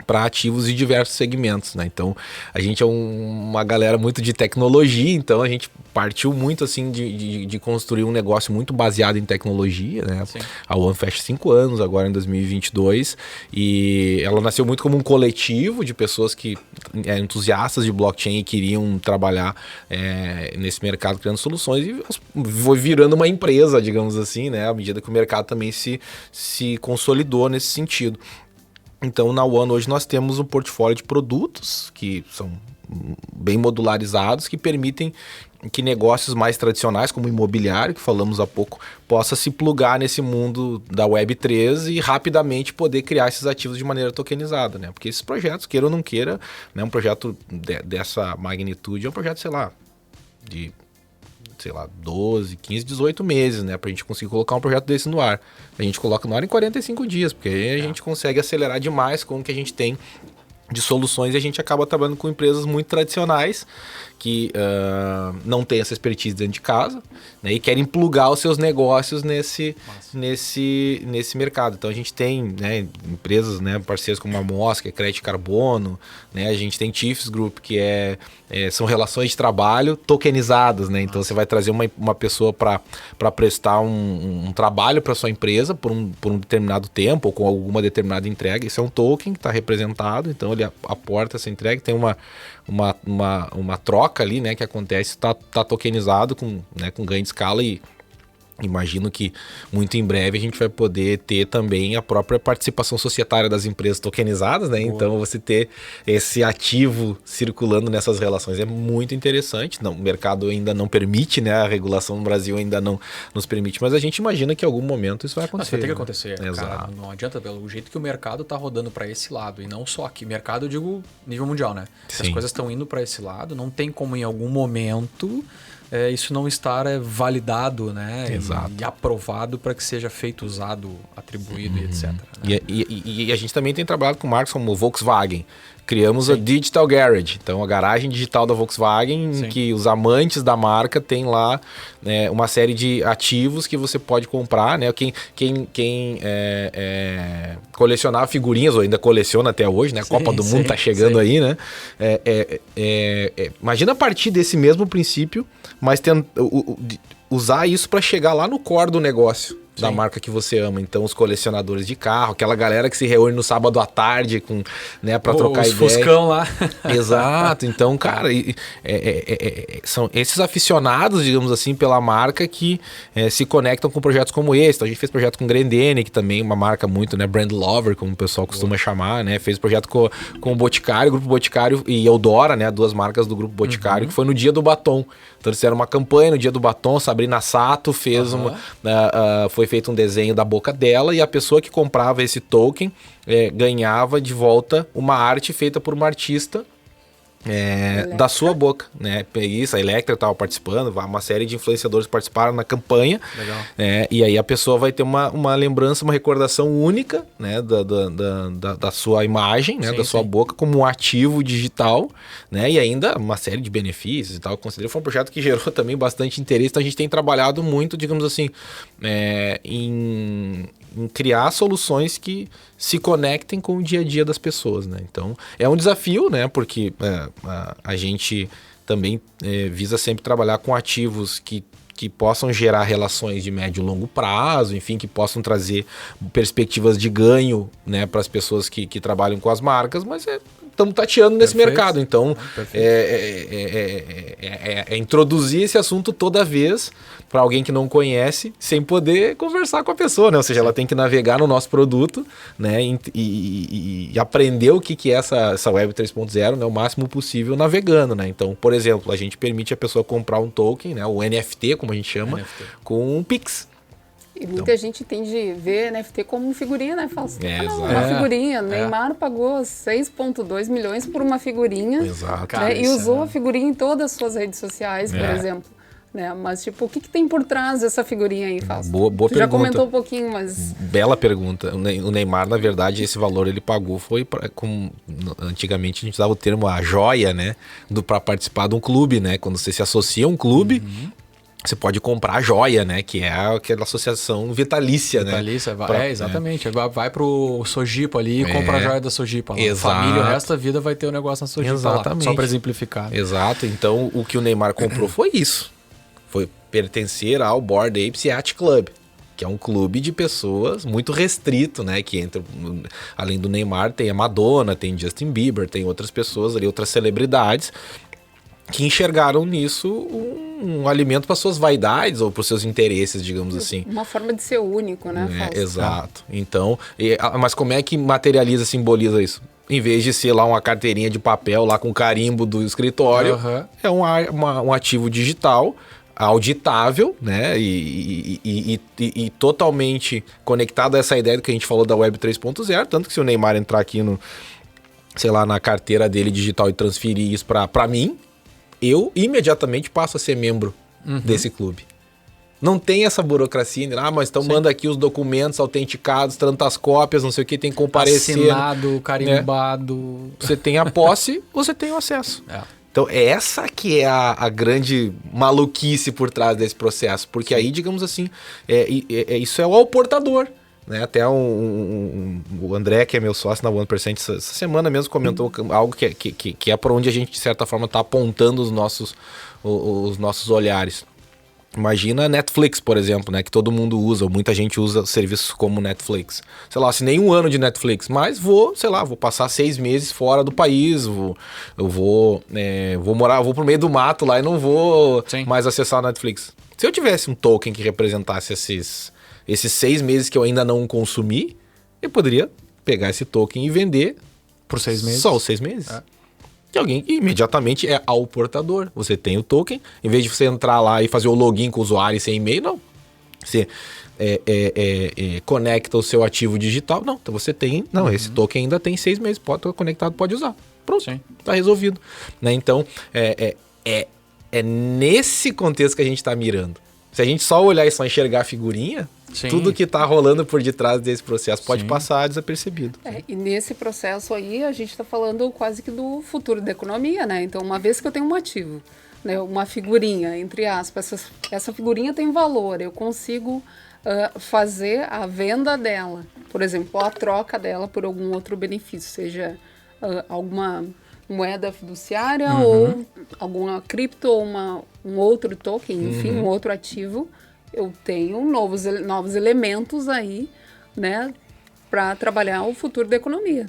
para ativos de diversos segmentos, né? Então, a gente é uma galera muito de tecnologia, então a gente partiu muito assim de construir um negócio muito baseado em tecnologia, né? Sim. A One fecha 5 anos agora em 2022 e ela nasceu muito como um coletivo de pessoas que entusiastas de blockchain e queriam trabalhar nesse mercado criando soluções e foi virando uma empresa, digamos assim, né? À medida que o mercado também se consolidou nesse sentido. Então, na One, hoje nós temos um portfólio de produtos que são bem modularizados, que permitem que negócios mais tradicionais, como o imobiliário, que falamos há pouco, possa se plugar nesse mundo da Web3 e rapidamente poder criar esses ativos de maneira tokenizada, né? Porque esses projetos, queira ou não queira, né, um projeto dessa magnitude é um projeto, de 12, 15, 18 meses, né? Pra gente conseguir colocar um projeto desse no ar. A gente coloca no ar em 45 dias, porque aí a gente consegue acelerar demais com o que a gente tem de soluções e a gente acaba trabalhando com empresas muito tradicionais que não têm essa expertise dentro de casa, né, e querem plugar os seus negócios nesse mercado. Então a gente tem, né, empresas, né, parceiros como a Moss, que é crédito carbono, né, a gente tem Chiefs Group, que são relações de trabalho tokenizadas, né? Então você vai trazer uma pessoa para prestar um trabalho para sua empresa por um determinado tempo ou com alguma determinada entrega. Isso é um token que está representado, então ele aporta essa entrega, tem uma troca ali, né, que acontece, tá tokenizado com ganho de escala e imagino que muito em breve a gente vai poder ter também a própria participação societária das empresas tokenizadas, né? Boa. Então você ter esse ativo circulando nessas relações é muito interessante. Não, o mercado ainda não permite, né? A regulação no Brasil ainda não nos permite, mas a gente imagina que em algum momento isso vai acontecer. Vai ter que acontecer, né? Cara, Exato. Não adianta, pelo jeito que o mercado tá rodando para esse lado, e não só aqui. Mercado, eu digo, nível mundial, né? Se as coisas estão indo para esse lado, não tem como em algum momento isso não estar validado, né? Exato. E aprovado para que seja feito, usado, atribuído e etc. Né? E a gente também tem trabalhado com marcas como Volkswagen. Criamos a Digital Garage, então a garagem digital da Volkswagen, em que os amantes da marca têm lá, né, uma série de ativos que você pode comprar, né? Quem colecionar figurinhas, ou ainda coleciona até hoje, né? A Copa do Mundo tá chegando aí, né? Imagina a partir desse mesmo princípio, mas usar isso para chegar lá no core do negócio. Da marca que você ama. Então, os colecionadores de carro, aquela galera que se reúne no sábado à tarde para trocar ideia. Os Fuscão lá. Exato. Então, cara, são esses aficionados, digamos assim, pela marca que se conectam com projetos como esse. Então, a gente fez projeto com Grendene, que também é uma marca muito, né, brand lover, como o pessoal costuma chamar, né? Fez projeto com o Boticário, Grupo Boticário e Eudora, né? 2 marcas do Grupo Boticário, que foi no Dia do Batom. Então, eles fizeram uma campanha no Dia do Batom, Sabrina Sato fez foi feito um desenho da boca dela e a pessoa que comprava esse token ganhava de volta uma arte feita por uma artista da sua boca, né? Isso, a Electra estava participando, uma série de influenciadores participaram na campanha. Legal. E aí a pessoa vai ter uma lembrança, uma recordação única, né? da sua imagem, né? Da sua boca como um ativo digital, né? E ainda uma série de benefícios e tal. Foi um projeto que gerou também bastante interesse, então a gente tem trabalhado muito, digamos assim, em criar soluções que se conectem com o dia a dia das pessoas, né? Então, é um desafio, né? Porque a gente também visa sempre trabalhar com ativos que possam gerar relações de médio e longo prazo, enfim, que possam trazer perspectivas de ganho, né, para as pessoas que trabalham com as marcas, mas estamos tateando nesse mercado, então introduzir esse assunto toda vez para alguém que não conhece, sem poder conversar com a pessoa, né? Ou seja, ela tem que navegar no nosso produto, né, e aprender o que é essa Web 3.0, né, o máximo possível navegando, né? Então, por exemplo, a gente permite a pessoa comprar um token, né, o NFT, como a gente chama, com um Pix. E muita gente tem de ver NFT como figurinha, né, Fausto? Uma figurinha. Neymar pagou 6,2 milhões por uma figurinha. Exato. Né, e usou a figurinha em todas as suas redes sociais, por exemplo. né? Mas, tipo, o que tem por trás dessa figurinha aí, Fausto? Boa Tu pergunta. já comentou um pouquinho, mas... Bela pergunta. O Neymar, na verdade, esse valor ele pagou foi antigamente a gente usava o termo a joia, né? Para participar de um clube, né? Quando você se associa a um clube, você pode comprar a joia, né? Que é aquela associação vitalícia, né? Vitalícia, exatamente. Agora vai pro Sojipa ali e compra a joia da Sojipa. Lá. Exato. Família, o resto da vida vai ter um negócio na Sojipa. Exatamente. Lá, só para exemplificar. Exato. Então, o que o Neymar comprou foi isso. Foi pertencer ao Bored Apes Yacht Club, que é um clube de pessoas muito restrito, né? Que entra, além do Neymar, tem a Madonna, tem Justin Bieber, tem outras pessoas ali, outras celebridades, que enxergaram nisso um alimento para suas vaidades ou para os seus interesses, digamos assim. Uma forma de ser único, né, Fausto? Exato. Então, mas como é que materializa, simboliza isso? Em vez de ser lá uma carteirinha de papel lá com carimbo do escritório, é um ativo digital, auditável, né? E totalmente conectado a essa ideia do que a gente falou da Web 3.0, tanto que se o Neymar entrar aqui na carteira dele digital e transferir isso para mim, eu imediatamente passo a ser membro desse clube. Não tem essa burocracia, mas então manda aqui os documentos autenticados, tantas cópias, não sei o que, tem que comparecer. Assinado, carimbado. Você tem a posse, você tem o acesso. Então, essa que é a grande maluquice por trás desse processo. Porque aí, digamos assim, isso é o portador. Né? Até o André, que é meu sócio na 1%, essa semana mesmo comentou algo que é para onde a gente, de certa forma, está apontando os nossos olhares. Imagina a Netflix, por exemplo, né? Que todo mundo usa, ou muita gente usa serviços como Netflix. Sei lá, assinei 1 ano de Netflix, mas vou passar 6 meses fora do país, eu vou pro meio do mato lá e não vou mais acessar a Netflix. Se eu tivesse um token que representasse esses 6 meses que eu ainda não consumi, eu poderia pegar esse token e vender por 6 meses. Só os 6 meses. Que alguém imediatamente é ao portador. Você tem o token, em vez de você entrar lá e fazer o login com o usuário e sem e-mail, não. Você conecta o seu ativo digital. Não, então você tem... Não, esse token ainda tem 6 meses. Pode estar conectado, pode usar. Pronto, tá resolvido. Né? Então, é nesse contexto que a gente está mirando. Se a gente só olhar e só enxergar a figurinha, tudo que está rolando por detrás desse processo pode passar desapercebido. E nesse processo aí, a gente está falando quase que do futuro da economia, né? Então, uma vez que eu tenho um ativo, né, uma figurinha, entre aspas, essa figurinha tem valor, eu consigo fazer a venda dela, por exemplo, a troca dela por algum outro benefício, seja alguma moeda fiduciária ou alguma cripto ou um outro token, enfim, um outro ativo. Eu tenho novos elementos aí, né, para trabalhar o futuro da economia.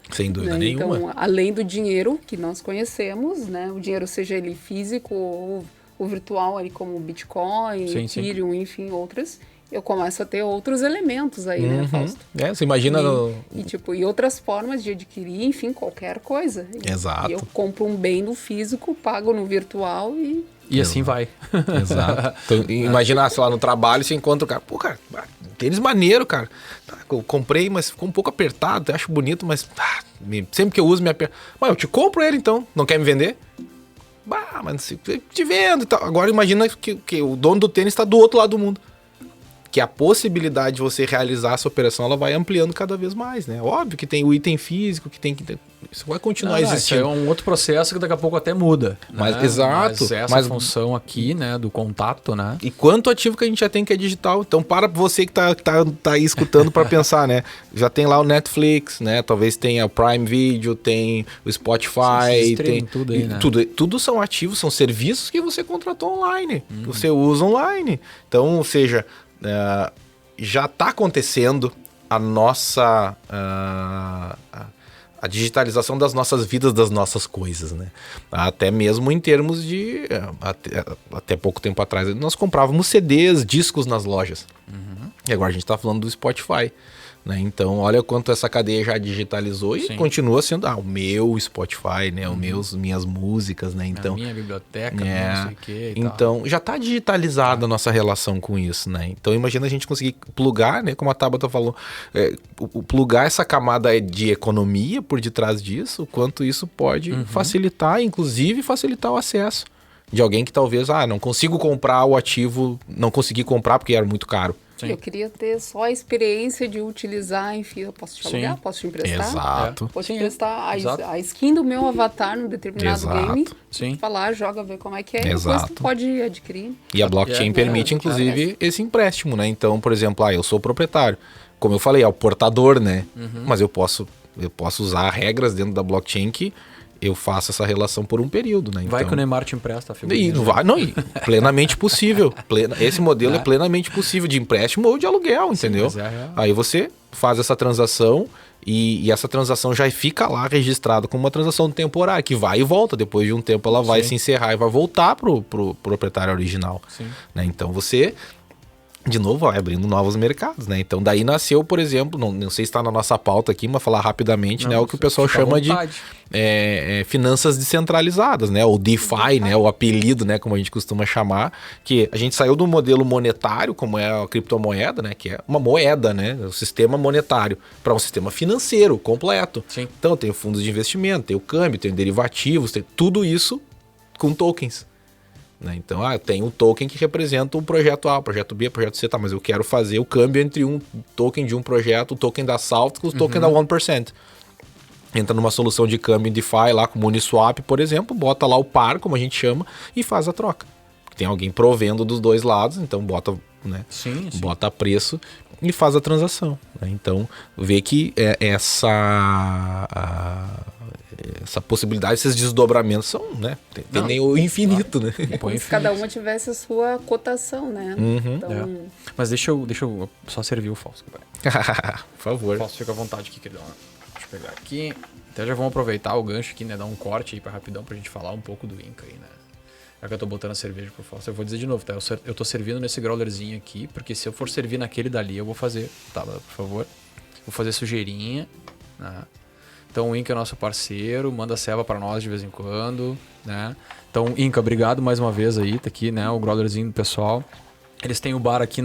Sem dúvida nenhuma. Então, além do dinheiro que nós conhecemos, né, o dinheiro seja ele físico ou o virtual, aí como Bitcoin, Ethereum, enfim, outras, eu começo a ter outros elementos aí, né, Fausto? Você imagina... E outras formas de adquirir, enfim, qualquer coisa. Exato. E eu compro um bem no físico, pago no virtual e assim vai. Exato. Então, imagina, sei lá, no trabalho você encontra o cara, tênis maneiro, cara. Eu comprei, mas ficou um pouco apertado, eu acho bonito, mas sempre que eu uso me aperta. Mas eu te compro ele então, não quer me vender? Mas te vendo e tal. Agora imagina que o dono do tênis está do outro lado do mundo. Que a possibilidade de você realizar essa operação, ela vai ampliando cada vez mais, né? Óbvio que tem o item físico, que tem que... Isso vai continuar existindo. Isso é um outro processo que daqui a pouco até muda. Mas, né? Exato. Mas essa função aqui, né, do contato, né? E quanto ativo que a gente já tem que é digital. Então, para você que tá aí escutando para pensar, né? Já tem lá o Netflix, né? Talvez tenha o Prime Video, tem o Spotify, tem tudo aí, né? Tudo são ativos, são serviços que você contratou online, que você usa online. Então, ou seja... já está acontecendo a nossa a digitalização das nossas vidas, das nossas coisas, né? Até mesmo em termos de até pouco tempo atrás nós comprávamos CDs, discos nas lojas, e agora a gente está falando do Spotify, né? Então olha quanto essa cadeia já digitalizou e continua sendo o meu Spotify, né? Minhas músicas, né? Então, a minha biblioteca, não sei o que. Então já está digitalizada a nossa relação com isso, né? Então imagina a gente conseguir plugar, né? Como a Tabata falou, plugar essa camada de economia por detrás disso, o quanto isso pode facilitar, inclusive facilitar o acesso. de alguém que talvez, não consigo comprar o ativo, não consegui comprar porque era muito caro. Sim. Eu queria ter só a experiência de utilizar, enfim, eu posso te alugar, posso te emprestar. Exato. Posso te emprestar a skin do meu avatar num determinado game. Sim. Falar, joga, ver como é que é. Exato. Depois tu pode adquirir. E a blockchain permite, inclusive, esse empréstimo, né? Então, por exemplo, eu sou o proprietário. Como eu falei, é o portador, né? Mas eu posso usar regras dentro da blockchain que eu faço essa relação por um período, né? Vai que o Neymar te empresta a figurinha. Plenamente possível. Esse modelo é plenamente possível de empréstimo ou de aluguel, entendeu? Sim, aí você faz essa transação e essa transação já fica lá registrada como uma transação temporária, que vai e volta. Depois de um tempo ela vai se encerrar e vai voltar pro proprietário original. Né? Então você... De novo, vai abrindo novos mercados, né? Então, daí nasceu, por exemplo, não sei se está na nossa pauta aqui, mas falar rapidamente, né? O que o pessoal chama de finanças descentralizadas, né? Ou DeFi, né? O apelido, né? Como a gente costuma chamar, que a gente saiu do modelo monetário, como é a criptomoeda, né? Que é uma moeda, né? O sistema monetário, para um sistema financeiro completo. Sim. Então, tem fundos de investimento, tem o câmbio, tem derivativos, tem tudo isso com tokens. Né? Então, eu tenho um token que representa o projeto A, o projeto B, o projeto C, mas eu quero fazer o câmbio entre um token de um projeto, o token da Salt com o token da 1%. Entra numa solução de câmbio em DeFi lá, como o Uniswap, por exemplo, bota lá o par, como a gente chama, e faz a troca. Tem alguém provendo dos dois lados, então bota, né? Bota preço e faz a transação. Né? Então, vê que essa possibilidade, esses desdobramentos são, né? Tem nem o infinito, né? Como se cada uma tivesse a sua cotação, né? Então... Mas deixa eu só servir o Fausto. Por favor. Fausto, fica à vontade aqui, queridão. Deixa eu pegar aqui. Então já vamos aproveitar o gancho aqui, né? Dar um corte aí rapidão pra gente falar um pouco do Inca aí, né? Já que eu tô botando a cerveja pro Fausto, eu vou dizer de novo, tá? Eu tô servindo nesse growlerzinho aqui, porque se eu for servir naquele dali, eu vou fazer, tá? Por favor. Vou fazer sujeirinha, né? Então o Inca é nosso parceiro, manda ceva para nós de vez em quando, né? Então Inca, obrigado mais uma vez aí, tá aqui, né? O growlerzinho do pessoal. Eles têm o bar aqui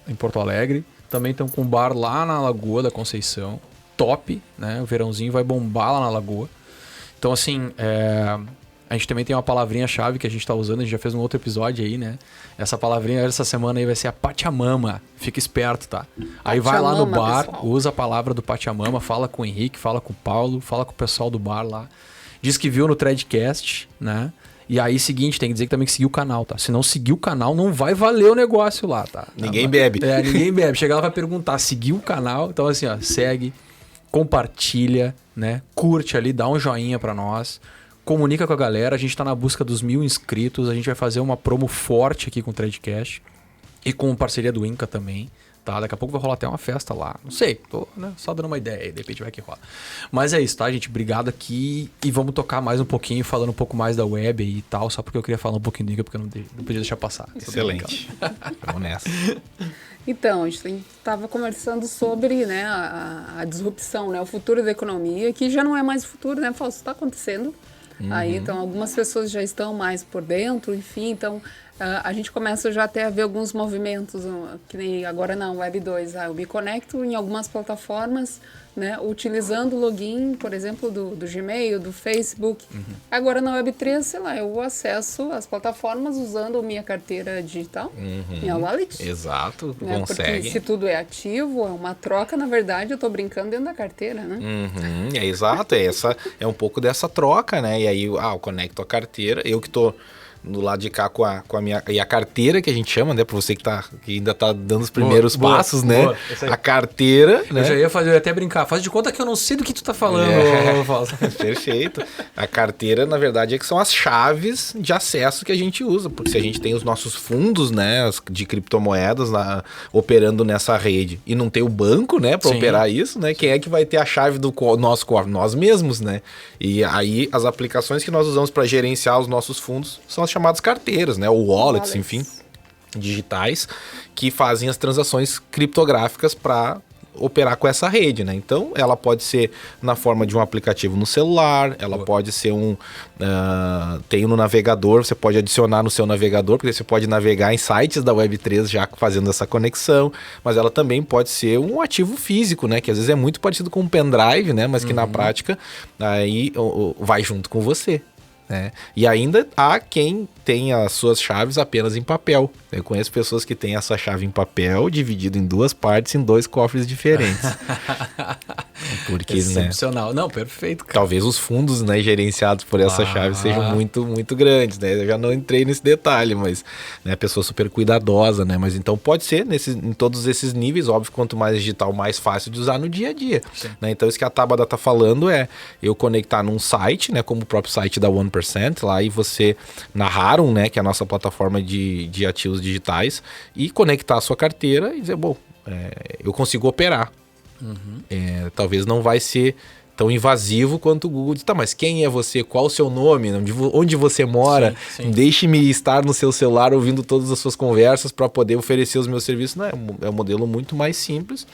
em Porto Alegre, também estão com o bar lá na Lagoa da Conceição, top, né? O verãozinho vai bombar lá na Lagoa. Então assim, a gente também tem uma palavrinha-chave que a gente tá usando, a gente já fez um outro episódio aí, né? Essa palavrinha essa semana aí vai ser a Pachamama. Fica esperto, tá? Aí vai lá no bar, pessoal. Usa a palavra do Pachamama, fala com o Henrique, fala com o Paulo, fala com o pessoal do bar lá. Diz que viu no Threadcast, né? E aí, seguinte, tem que dizer que também que seguiu o canal, tá? Se não seguir o canal, não vai valer o negócio lá, tá? Ninguém bebe. Ninguém bebe. Chega lá, vai perguntar, seguiu o canal? Então assim, ó, segue, compartilha, né? Curte ali, dá um joinha pra nós. Comunica com a galera, a gente tá na busca dos 1000 inscritos, a gente vai fazer uma promo forte aqui com o Threadcast e com parceria do Inca também, tá? Daqui a pouco vai rolar até uma festa lá, não sei, tô, né, só dando uma ideia aí, de repente vai que rola. Mas é isso, tá, gente? Obrigado aqui e vamos tocar mais um pouquinho, falando um pouco mais da web e tal, só porque eu queria falar um pouquinho do Inca, porque eu não podia deixar passar. Excelente, vamos nessa. Então, a gente estava conversando sobre, né, a disrupção, né, o futuro da economia, que já não é mais futuro, né, Fausto? Está acontecendo. Aí, então, algumas pessoas já estão mais por dentro, enfim, então a gente começa já até a ver alguns movimentos, que nem agora na Web 2, eu me conecto em algumas plataformas, né, utilizando o login, por exemplo, do Gmail, do Facebook. Agora na Web 3, sei lá, eu acesso as plataformas usando minha carteira digital, minha wallet. Exato, né, consegue. Porque se tudo é ativo, é uma troca, na verdade, eu estou brincando dentro da carteira, né? Exato, é um pouco dessa troca, né? E aí, eu conecto a carteira, eu que estou do lado de cá com a minha... E a carteira que a gente chama, né? Para você que ainda tá dando os primeiros passos, né? A carteira, né? Eu ia até brincar. Faz de conta que eu não sei do que tu tá falando, Fausto. Perfeito. A carteira, na verdade, é que são as chaves de acesso que a gente usa. Porque se a gente tem os nossos fundos, né? De criptomoedas operando nessa rede e não tem o banco, né? Para operar isso, né? Quem é que vai ter a chave do nosso core? Nós mesmos, né? E aí, as aplicações que nós usamos para gerenciar os nossos fundos são as chamadas carteiras, né? Ou wallets, enfim, digitais, que fazem as transações criptográficas para operar com essa rede, né? Então, ela pode ser na forma de um aplicativo no celular, ela pode ser tem no navegador, você pode adicionar no seu navegador, porque você pode navegar em sites da Web3 já fazendo essa conexão, mas ela também pode ser um ativo físico, né? Que às vezes é muito parecido com um pendrive, né? Mas que na prática aí vai junto com você. né? E ainda há quem tem as suas chaves apenas em papel. Eu conheço pessoas que têm essa chave em papel dividida em 2 partes em 2 cofres diferentes. Porque, excepcional. Não, perfeito, cara. Talvez os fundos, né, gerenciados por essa chave sejam muito, muito grandes, né? Eu já não entrei nesse detalhe, mas, né, pessoa super cuidadosa, né? Mas então pode ser em todos esses níveis, óbvio, quanto mais digital, mais fácil de usar no dia a dia, né? Então isso que a Tabata tá falando é eu conectar num site, né, como o próprio site da 1%, lá e você na Harum, né, que é a nossa plataforma de ativos digitais, e conectar a sua carteira e dizer, bom, eu consigo operar. Talvez não vai ser tão invasivo quanto o Google diz, tá, mas quem é você? Qual o seu nome? Onde você mora? Sim. Deixe-me estar no seu celular ouvindo todas as suas conversas para poder oferecer os meus serviços. Não, é um modelo muito mais simples,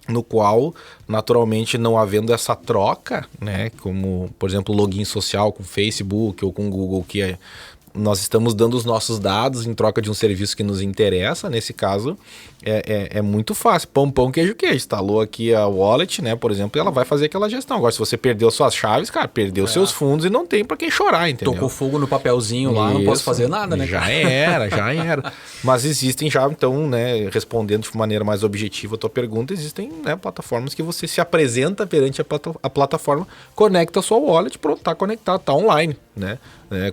no qual, naturalmente, não havendo essa troca, né, como, por exemplo, login social com Facebook ou com Google, que nós estamos dando os nossos dados em troca de um serviço que nos interessa. Nesse caso, é muito fácil. Pão, queijo. Instalou aqui a wallet, né, por exemplo, e ela vai fazer aquela gestão. Agora, se você perdeu suas chaves, cara, perdeu seus fundos e não tem pra quem chorar, entendeu? Tocou fogo no papelzinho lá, não posso fazer nada, né? Já era. Mas existem já, então, né, respondendo de maneira mais objetiva a tua pergunta, existem, né, plataformas que você se apresenta perante a plataforma, conecta a sua wallet, pronto, tá conectado, tá online, né?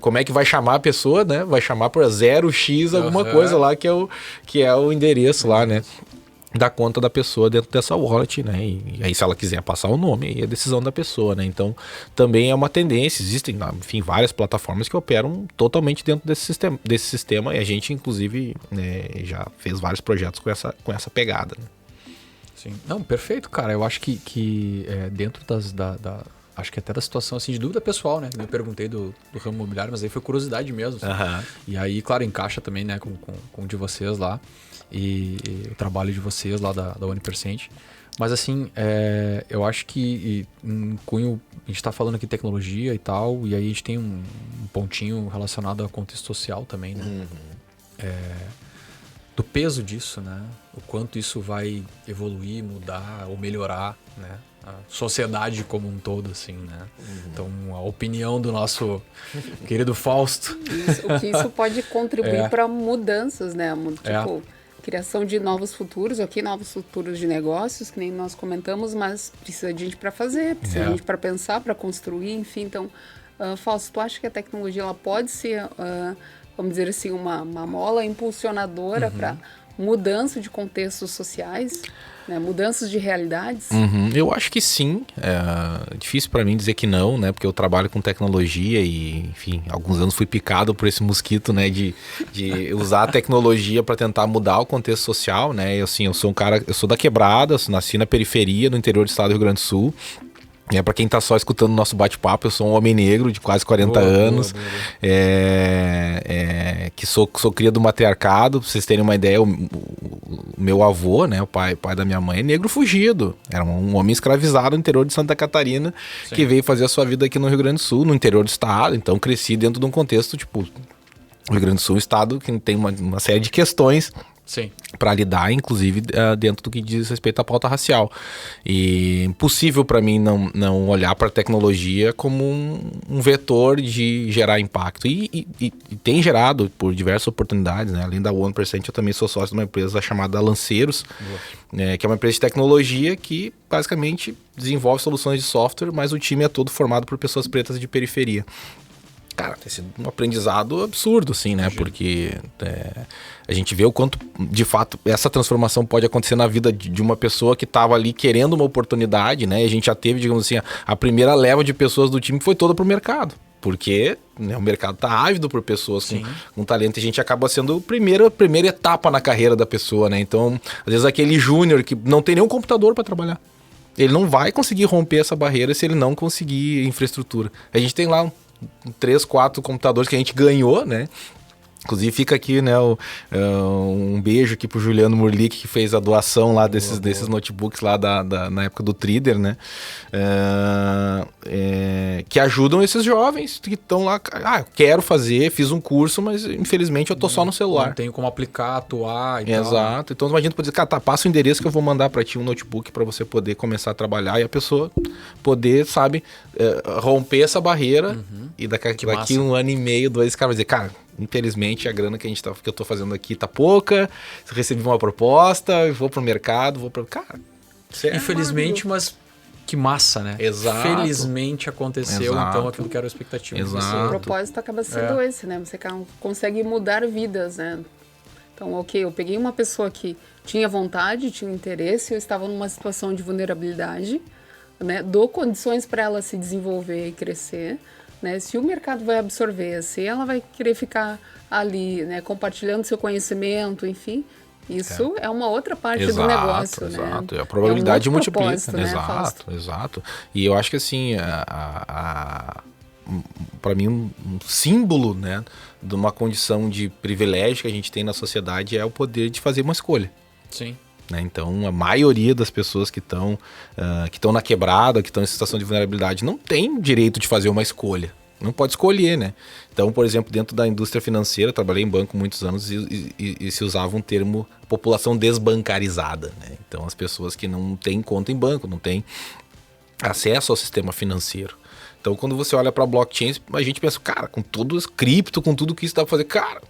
Como é que vai chamar a pessoa, né? Vai chamar por 0x alguma coisa lá, que é o endereço lá, né, da conta da pessoa dentro dessa wallet, né? E aí, se ela quiser passar o nome, aí é a decisão da pessoa, né? Então, também é uma tendência. Existem, enfim, várias plataformas que operam totalmente dentro desse sistema e a gente, inclusive, né, já fez vários projetos com essa pegada, né? Sim. Não, perfeito, cara. Eu acho que dentro acho que até da situação assim de dúvida pessoal, né? Eu perguntei do ramo imobiliário, mas aí foi curiosidade mesmo. Assim. E aí, claro, encaixa também, né, com o de vocês lá e o trabalho de vocês lá da 1%. Mas assim, eu acho que em cunho, a gente está falando aqui de tecnologia e tal, e aí a gente tem um pontinho relacionado ao contexto social também, né? Do peso disso, né? O quanto isso vai evoluir, mudar ou melhorar, né? A sociedade como um todo, assim, né? Então, a opinião do nosso querido Fausto. O que isso pode contribuir para mudanças, né? Tipo, criação de novos futuros de negócios, que nem nós comentamos, mas precisa de gente para fazer, precisa de gente para pensar, para construir, enfim. Então, Fausto, tu acha que a tecnologia ela pode ser, vamos dizer assim, uma mola impulsionadora para mudança de contextos sociais? Né, mudanças de realidades? Eu acho que sim. É difícil para mim dizer que não, né? Porque eu trabalho com tecnologia e, enfim, alguns anos fui picado por esse mosquito, né? De usar a tecnologia para tentar mudar o contexto social, né? Eu sou um cara, eu sou da Quebrada, nasci na periferia, no interior do estado do Rio Grande do Sul. Para quem tá só escutando o nosso bate-papo, eu sou um homem negro de quase 40 anos, boa. Que sou cria do matriarcado. Pra vocês terem uma ideia, o meu avô, né, o pai da minha mãe, é negro fugido. Era um homem escravizado no interior de Santa Catarina, sim, que veio fazer a sua vida aqui no Rio Grande do Sul, no interior do estado. Então cresci dentro de um contexto, tipo, o Rio Grande do Sul é um estado que tem uma série de questões para lidar, inclusive dentro do que diz respeito à pauta racial. E impossível para mim não olhar para a tecnologia como um vetor de gerar impacto. E tem gerado por diversas oportunidades, né? Além da 1%, eu também sou sócio de uma empresa chamada Lanceiros, que é uma empresa de tecnologia que basicamente desenvolve soluções de software, mas o time é todo formado por pessoas pretas de periferia. Cara, tem sido um aprendizado absurdo, assim, né? Porque a gente vê o quanto, de fato, essa transformação pode acontecer na vida de uma pessoa que estava ali querendo uma oportunidade, né? E a gente já teve, digamos assim, a primeira leva de pessoas do time que foi toda pro mercado. Porque, né, o mercado tá ávido por pessoas com talento, e a gente acaba sendo a primeira etapa na carreira da pessoa, né? Então, às vezes aquele júnior que não tem nenhum computador para trabalhar, ele não vai conseguir romper essa barreira se ele não conseguir infraestrutura. A gente tem lá 3, 4 computadores que a gente ganhou, né? Inclusive fica aqui, né, um beijo aqui pro Juliano Murlick, que fez a doação lá desses notebooks lá na época do Trader, né? Que ajudam esses jovens que estão lá, eu quero fazer, fiz um curso, mas infelizmente eu tô só no celular. Não tenho como aplicar, atuar e tal. Exato. Então imagina tu dizer, cara, passa o endereço que eu vou mandar para ti um notebook para você poder começar a trabalhar e a pessoa poder, sabe, romper essa barreira e daqui um ano e meio, 2, cara vai dizer, cara, infelizmente a grana que eu tô fazendo aqui tá pouca, eu recebi uma proposta, eu vou pro mercado, cara... Infelizmente, mas que massa, né? Exato. Felizmente aconteceu, então, aquilo que era a expectativa. Exato. O propósito acaba sendo esse, né? Você consegue mudar vidas, né? Então, ok, eu peguei uma pessoa que tinha vontade, tinha interesse, eu estava numa situação de vulnerabilidade, né? Dou condições para ela se desenvolver e crescer, né? Se o mercado vai absorver, se ela vai querer ficar ali, né? Compartilhando seu conhecimento, enfim... Isso é uma outra parte do negócio, né? Exato, a probabilidade multiplica. Né, Exato. E eu acho que assim, para mim um símbolo, né, de uma condição de privilégio que a gente tem na sociedade é o poder de fazer uma escolha. Sim. Né? Então, a maioria das pessoas que estão na quebrada, que estão em situação de vulnerabilidade, não tem direito de fazer uma escolha. Não pode escolher, né? Então, por exemplo, dentro da indústria financeira, trabalhei em banco muitos anos e se usava um termo população desbancarizada, né? Então, as pessoas que não têm conta em banco, não têm acesso ao sistema financeiro. Então, quando você olha para blockchain, a gente pensa, cara, com tudo isso, cripto, com tudo que isso dá para fazer, cara,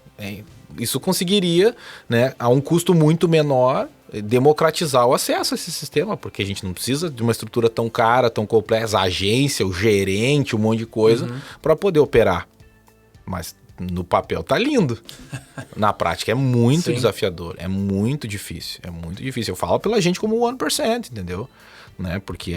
isso conseguiria, né, a um custo muito menor, democratizar o acesso a esse sistema, porque a gente não precisa de uma estrutura tão cara, tão complexa, a agência, o gerente, um monte de coisa para poder operar. Mas no papel tá lindo. Na prática é muito desafiador, é muito difícil, Eu falo pela gente como 1%, entendeu? Né? Porque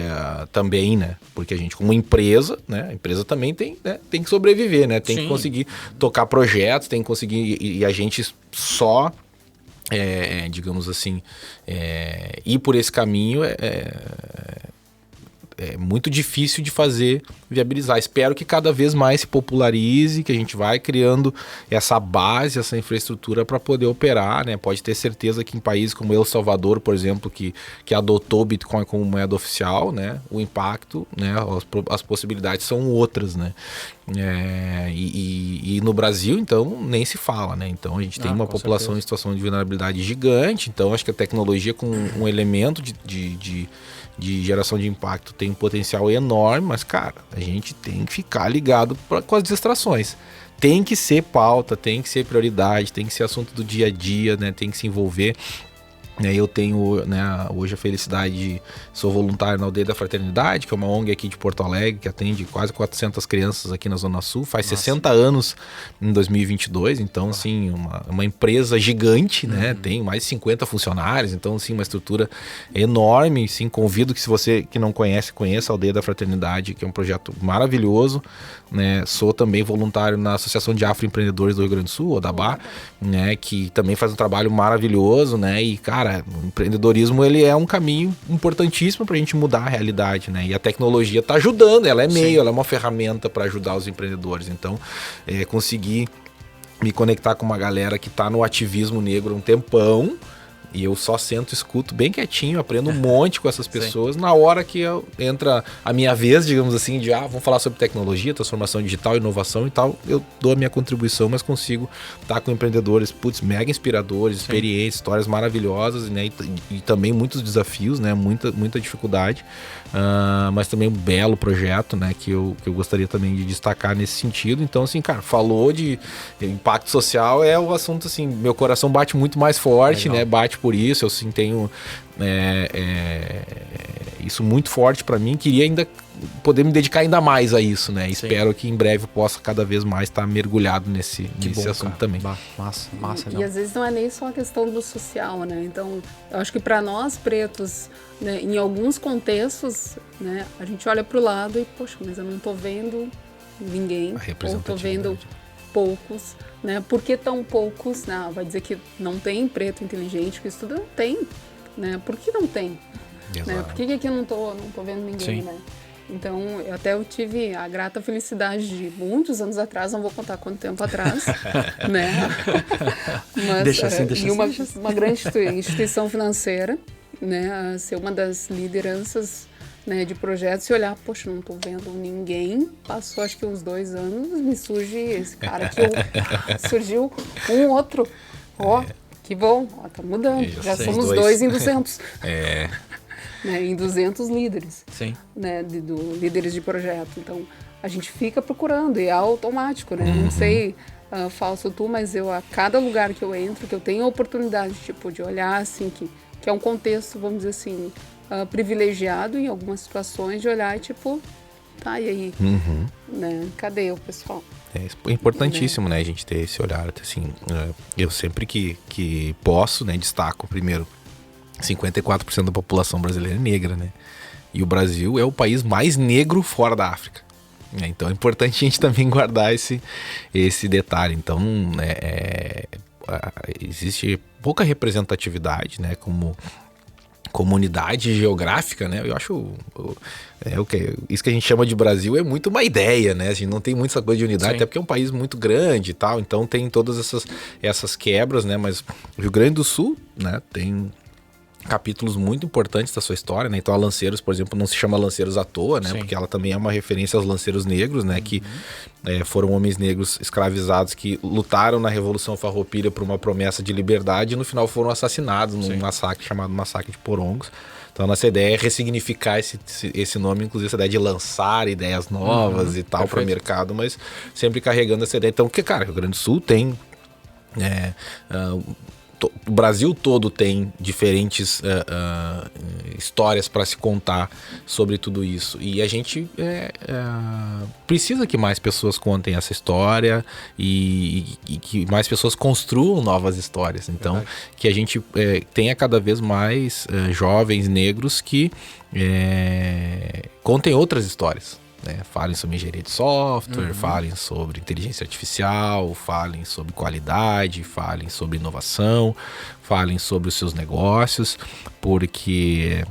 também, né? Porque a gente como empresa, né? A empresa também tem que sobreviver, né? Tem que conseguir tocar projetos, tem que conseguir e a gente só digamos assim, ir por esse caminho é muito difícil de fazer viabilizar. Espero que cada vez mais se popularize, que a gente vai criando essa base, essa infraestrutura para poder operar, né? Pode ter certeza que em países como El Salvador, por exemplo, que adotou o Bitcoin como moeda oficial, né? O impacto, né? As possibilidades são outras, né? E no Brasil, então, nem se fala, né? Então, a gente tem uma população em situação de vulnerabilidade gigante, então acho que a tecnologia com um elemento de geração de impacto tem um potencial enorme, mas, cara, a gente tem que ficar ligado com as distrações. Tem que ser pauta, tem que ser prioridade, tem que ser assunto do dia a dia, né? Tem que se envolver. Eu tenho, né, hoje a felicidade de sou voluntário na Aldeia da Fraternidade, que é uma ONG aqui de Porto Alegre, que atende quase 400 crianças aqui na Zona Sul, faz 60 anos em 2022, então assim, uma empresa gigante, né, tem mais de 50 funcionários, então assim, uma estrutura enorme, sim, convido que se você que não conhece, conheça a Aldeia da Fraternidade, que é um projeto maravilhoso, né, sou também voluntário na Associação de Afroempreendedores do Rio Grande do Sul, ODABA, né, que também faz um trabalho maravilhoso, né, e cara, o empreendedorismo ele é um caminho importantíssimo para a gente mudar a realidade, né? E a tecnologia está ajudando, ela é meio, ela é uma ferramenta para ajudar os empreendedores. Então, conseguir me conectar com uma galera que está no ativismo negro há um tempão, e eu só sento, escuto bem quietinho, aprendo um monte com essas pessoas. Na hora que entra a minha vez, digamos assim, de vamos falar sobre tecnologia, transformação digital, inovação e tal, eu dou a minha contribuição, mas consigo estar com empreendedores, mega inspiradores, experientes, histórias maravilhosas, né? E também muitos desafios, né? Muita dificuldade, mas também um belo projeto, né? Que eu gostaria também de destacar nesse sentido. Então, assim, cara, falou de impacto social, é o assunto, assim, meu coração bate muito mais forte, né? Bate por isso, eu sim tenho isso muito forte para mim, queria ainda poder me dedicar ainda mais a isso, né? Espero que em breve possa cada vez mais estar mergulhado nesse assunto também. Massa. E às vezes não é nem só a questão do social, né? Então, eu acho que para nós pretos, né, em alguns contextos, né, a gente olha para o lado e, poxa, mas eu não tô vendo ninguém, ou tô vendo poucos, né? Por que tão poucos? Não, vai dizer que não tem preto inteligente, que estuda, não tem, né? Por que não tem? Né? Por que aqui eu não tô vendo ninguém, né? Então, eu tive a grata felicidade de muitos anos atrás, não vou contar quanto tempo atrás, né? Mas, deixa assim. Uma grande instituição financeira, né? Ser uma das lideranças, né, de projetos e olhar, poxa, não estou vendo ninguém. Passou acho que uns 2 anos, me surge esse cara aqui, surgiu um outro. Que bom, tá mudando. Já somos 2 em 200. Né, em 200 líderes. Sim. Né, líderes de projeto. Então, a gente fica procurando e é automático, né? Não sei, Fausto, tu, mas a cada lugar que eu entro, que eu tenho a oportunidade, tipo, de olhar, assim, que é um contexto, vamos dizer assim, privilegiado em algumas situações, de olhar e, tipo, tá, e aí? Né? Cadê o pessoal? É importantíssimo, né, a gente ter esse olhar, assim, eu sempre que posso, né, destaco, primeiro, 54% da população brasileira é negra, né, e o Brasil é o país mais negro fora da África, né? Então é importante a gente também guardar esse detalhe. Então, existe pouca representatividade, né, como comunidade geográfica, né? Eu acho isso que a gente chama de Brasil é muito uma ideia, né? A gente não tem muito essa coisa de unidade, Sim. Até porque é um país muito grande e tal, então tem todas essas quebras, né? Mas o Rio Grande do Sul, né, tem capítulos muito importantes da sua história, né? Então a Lanceiros, por exemplo, não se chama Lanceiros à toa, né? Sim. Porque ela também é uma referência aos lanceiros negros, né? Que foram homens negros escravizados que lutaram na Revolução Farroupilha por uma promessa de liberdade e no final foram assassinados num massacre chamado Massacre de Porongos. Então a nossa ideia é ressignificar esse nome, inclusive essa ideia de lançar ideias novas e tal para o mercado, mas sempre carregando essa ideia. Então, cara, o Rio Grande do Sul tem... o Brasil todo tem diferentes histórias para se contar sobre tudo isso. E a gente precisa que mais pessoas contem essa história e que mais pessoas construam novas histórias. Então, que a gente tenha cada vez mais jovens negros que contem outras histórias. Né? Falem sobre engenharia de software, falem sobre inteligência artificial, falem sobre qualidade, falem sobre inovação, falem sobre os seus negócios, porque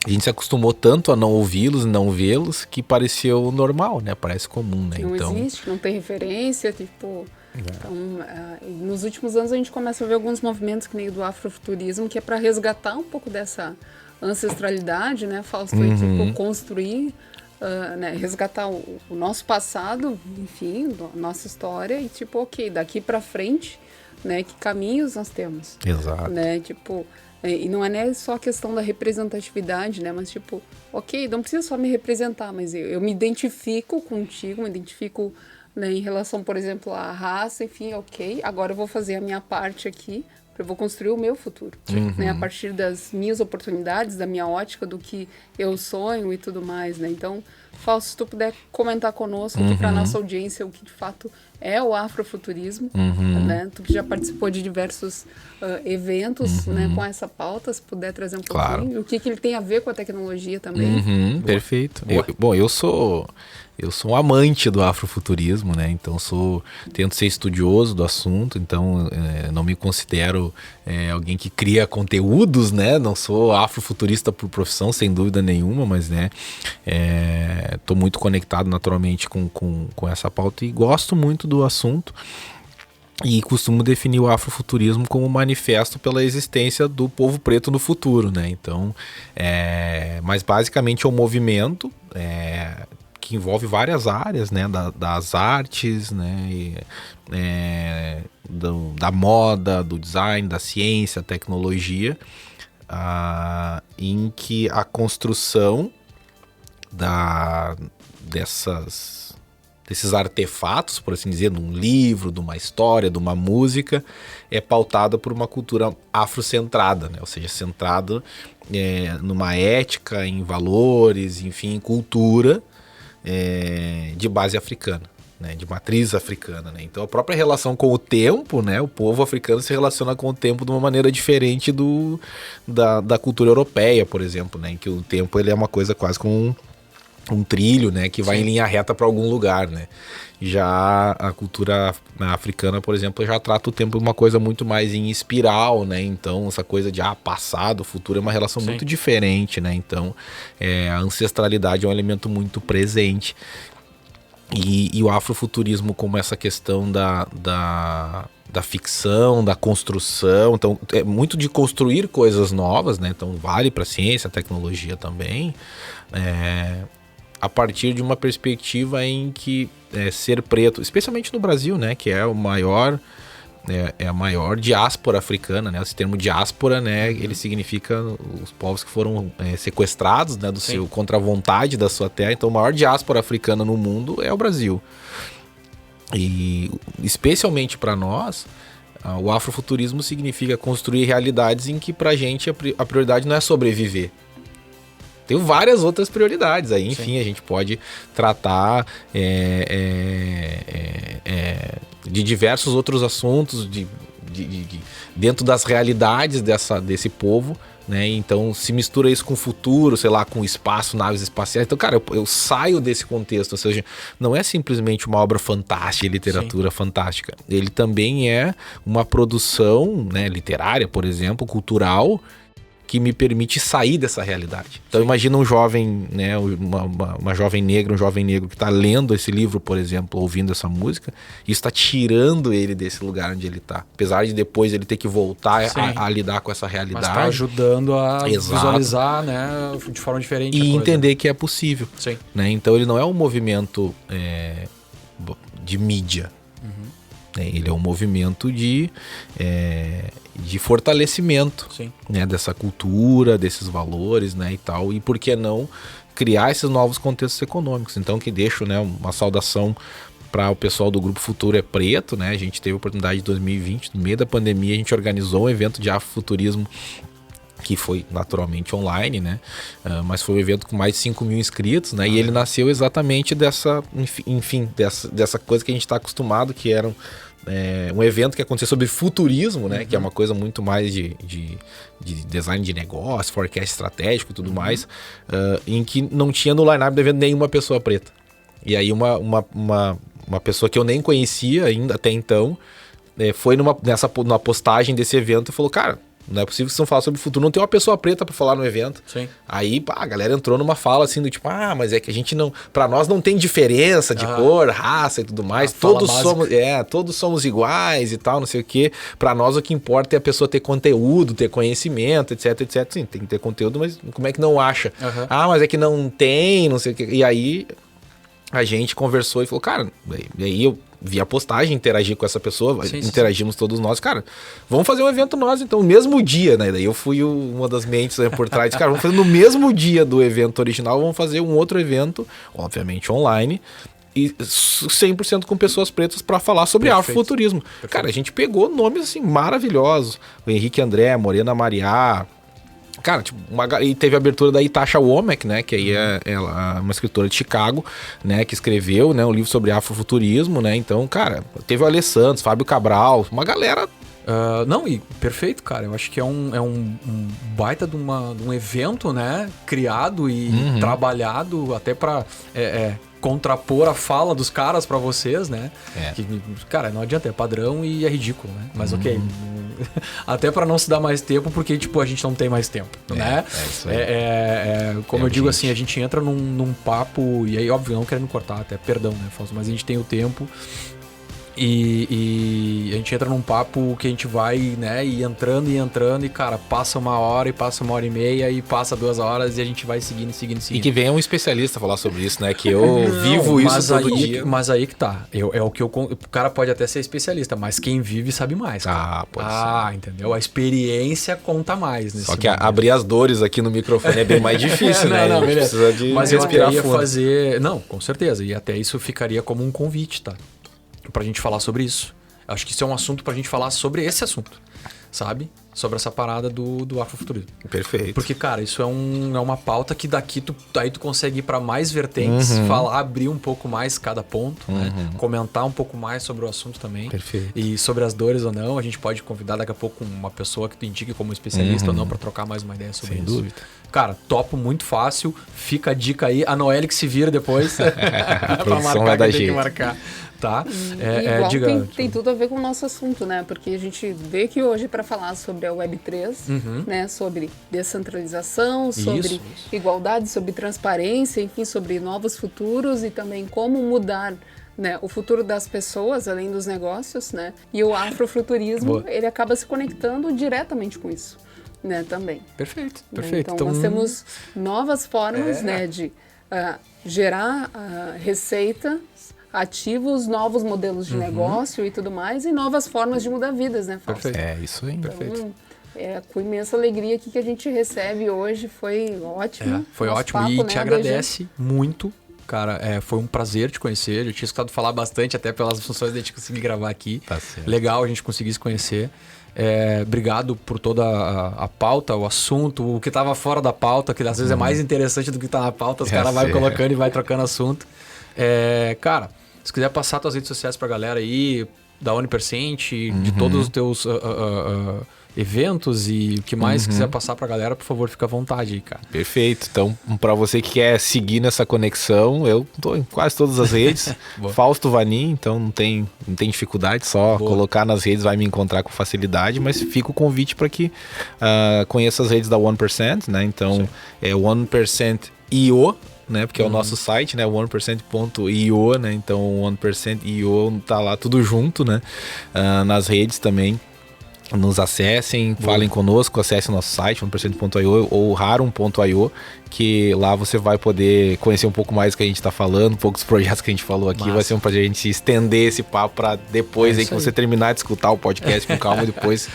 a gente se acostumou tanto a não ouvi-los e não vê-los que pareceu normal, né? Parece comum, né? Não existe, não tem referência, tipo... Então, nos últimos anos a gente começa a ver alguns movimentos que nem o do afrofuturismo, que é para resgatar um pouco dessa ancestralidade, né, Fausto? Tipo, construir... né, resgatar o nosso passado, enfim, a nossa história e tipo, ok, daqui para frente, né, que caminhos nós temos. Exato. Né, tipo, e não é nem só a questão da representatividade, né, mas tipo, ok, não precisa só me representar, mas eu me identifico contigo, me identifico, né, em relação, por exemplo, à raça, enfim, ok, agora eu vou fazer a minha parte aqui, eu vou construir o meu futuro, né? A partir das minhas oportunidades, da minha ótica, do que eu sonho e tudo mais, né? Então, Fausto, se tu puder comentar conosco aqui para a nossa audiência o que de fato é o afrofuturismo, né? Tu que já participou de diversos eventos, né, com essa pauta, se puder trazer um pouquinho, e o que ele tem a ver com a tecnologia também. Perfeito. Eu sou um amante do afrofuturismo, né? Então tento ser estudioso do assunto, então não me considero alguém que cria conteúdos, né? Não sou afrofuturista por profissão, sem dúvida nenhuma, mas né, tô muito conectado naturalmente com essa pauta e gosto muito do assunto. E costumo definir o afrofuturismo como um manifesto pela existência do povo preto no futuro, né? Então, mas basicamente é um movimento que envolve várias áreas, né? Das artes, né? Da moda, do design, da ciência, tecnologia, em que a construção desses artefatos, por assim dizer, de um livro, de uma história, de uma música, é pautada por uma cultura afrocentrada, né? Ou seja, centrada numa ética, em valores, enfim, em cultura de base africana, né? De matriz africana, né? Então a própria relação com o tempo, né? O povo africano se relaciona com o tempo de uma maneira diferente da cultura europeia, por exemplo, né? Em que o tempo ele é uma coisa quase como um trilho, né, que vai em linha reta para algum lugar, né? Já a cultura africana, por exemplo, já trata o tempo uma coisa muito mais em espiral, né? Então, essa coisa de passado, futuro é uma relação muito diferente, né? Então, a ancestralidade é um elemento muito presente. E o afrofuturismo como essa questão da ficção, da construção, então é muito de construir coisas novas, né? Então vale para a ciência, a tecnologia também, a partir de uma perspectiva em que ser preto, especialmente no Brasil, né? Que é o maior... É a maior diáspora africana, né? Esse termo diáspora, né? Ele significa os povos que foram sequestrados, né? Contra a vontade da sua terra. Então, a maior diáspora africana no mundo é o Brasil. E, especialmente para nós, o afrofuturismo significa construir realidades em que, pra gente, a prioridade não é sobreviver. Tem várias outras prioridades aí, enfim, a gente pode tratar de diversos outros assuntos dentro das realidades desse povo, né? Então se mistura isso com o futuro, sei lá, com o espaço, naves espaciais. Então, cara, eu saio desse contexto, ou seja, não é simplesmente uma obra fantástica, literatura fantástica. Ele também é uma produção, né, literária, por exemplo, cultural, que me permite sair dessa realidade. Então imagina um jovem, né, uma jovem negra, um jovem negro que está lendo esse livro, por exemplo, ouvindo essa música, e isso está tirando ele desse lugar onde ele está. Apesar de depois ele ter que voltar a lidar com essa realidade. Mas está ajudando a visualizar, né, de forma diferente. E entender que é possível. Sim. Né? Então ele não é um movimento de mídia. Ele é um movimento de fortalecimento, né, dessa cultura, desses valores, né, e tal. E por que não criar esses novos contextos econômicos? Então, que deixo, né, uma saudação para o pessoal do Grupo Futuro é Preto, né? A gente teve a oportunidade em 2020, no meio da pandemia, a gente organizou um evento de afrofuturismo que foi naturalmente online, né? Mas foi um evento com mais de 5 mil inscritos, né? E ele nasceu exatamente dessa coisa que a gente está acostumado, que era um evento que acontecia sobre futurismo, né? Que é uma coisa muito mais de design de negócio, forecast estratégico e tudo mais, em que não tinha no line-up do evento nenhuma pessoa preta. E aí uma pessoa que eu nem conhecia ainda até então, foi numa postagem desse evento e falou, cara, não é possível que vocês vão falar sobre o futuro, não tem uma pessoa preta pra falar no evento. Sim. Aí, a galera entrou numa fala assim do tipo, mas é que a gente não, pra nós não tem diferença de cor, raça e tudo mais, todos somos iguais e tal, não sei o quê. Pra nós o que importa é a pessoa ter conteúdo, ter conhecimento, etc, etc. Sim, tem que ter conteúdo, mas como é que não acha? Mas é que não tem, não sei o quê. E aí a gente conversou e falou, cara, e aí eu vi a postagem, interagi com essa pessoa, interagimos todos nós, cara, vamos fazer um evento nós, então, no mesmo dia, né, daí eu fui uma das mentes, né, por trás, cara, vamos fazer no mesmo dia do evento original, vamos fazer um outro evento, obviamente online, e 100% com pessoas pretas para falar sobre afrofuturismo. Cara, a gente pegou nomes, assim, maravilhosos, o Henrique André, a Morena Mariá, cara, tipo, e teve a abertura da Itasha Womack, né, que aí é uma escritora de Chicago, né, que escreveu, né, um livro sobre afrofuturismo, né, então, cara, teve o Alessandro, Fábio Cabral, uma galera... perfeito, cara, eu acho que é um baita de um evento, né, criado e trabalhado até pra... contrapor a fala dos caras pra vocês, né? Que, cara, não adianta, é padrão e é ridículo, né? Mas ok. Até pra não se dar mais tempo, porque, tipo, a gente não tem mais tempo, né? Isso aí. Como eu digo assim, a gente entra num papo, e aí, óbvio, não querendo cortar, até perdão, né, Fausto? Mas a gente tem o tempo. E a gente entra num papo que a gente vai, né, e entrando, e cara, passa 1 hora, e passa 1h30, e passa 2 horas, e a gente vai seguindo. E que venha um especialista falar sobre isso, né, que eu vivo isso todo dia. Mas aí que tá, o cara pode até ser especialista, mas quem vive sabe mais, cara. Pode ser. Entendeu? A experiência conta mais nesse Só que abrir as dores aqui no microfone é bem mais difícil, né? Não, precisa de mas eu respirar ia fundo. fazer... Não, com certeza, e até isso ficaria como um convite, tá? Pra gente falar sobre isso. Acho que isso é um assunto pra gente falar sobre esse assunto. sabe? Sobre essa parada do afrofuturismo. Perfeito. Porque, cara, isso é uma pauta que daqui aí tu consegue ir pra mais vertentes, falar, abrir um pouco mais cada ponto, né? Comentar um pouco mais sobre o assunto também. Perfeito. E sobre as dores ou não, a gente pode convidar daqui a pouco uma pessoa que tu indique como especialista ou não pra trocar mais uma ideia sobre isso. Sem dúvida. Cara, topo muito fácil. Fica a dica aí. A Noelle que se vira depois. Pra marcar quem tem que marcar. Tá? Igual tem tudo a ver com o nosso assunto, né? Porque a gente veio aqui hoje para falar sobre a Web3, né? Sobre descentralização, sobre igualdade, sobre transparência, enfim, sobre novos futuros e também como mudar, né, o futuro das pessoas, além dos negócios, né? E o afrofuturismo, ele acaba se conectando diretamente com isso, né? Também. Perfeito. Então nós temos novas formas, né, de gerar receita, ativos, novos modelos de negócio e tudo mais, e novas formas de mudar vidas, né, Fausto? Perfeito. É isso aí. Perfeito. Com imensa alegria aqui que a gente recebe hoje, foi ótimo. Foi ótimo papo, e te agradece muito, cara, foi um prazer te conhecer, eu tinha escutado falar bastante, até pelas funções de a gente conseguir gravar aqui. Tá certo. Legal a gente conseguir se conhecer. Obrigado por toda a pauta, o assunto, o que estava fora da pauta, que às vezes é mais interessante do que está na pauta, os caras vão colocando e vai trocando assunto. Cara, se quiser passar tuas redes sociais pra galera aí, da Unipercent, de todos os teus eventos e o que mais quiser passar pra galera, por favor, fica à vontade aí, cara. Perfeito. Então, pra você que quer seguir nessa conexão, eu tô em quase todas as redes. Fausto Vanin, então não tem dificuldade, só colocar nas redes vai me encontrar com facilidade, mas fica o convite para que conheça as redes da 1%, né? Então, é 1%io, né? Porque é o nosso site, né? 1%.io, né? Então 1%io tá lá tudo junto, né? Nas redes também. Nos acessem, falem conosco, acessem o nosso site, 1%.io ou rarum.io, que lá você vai poder conhecer um pouco mais do que a gente está falando, um pouco dos projetos que a gente falou aqui. Vai ser um prazer a gente estender esse papo para depois aí que você terminar de escutar o podcast com calma e depois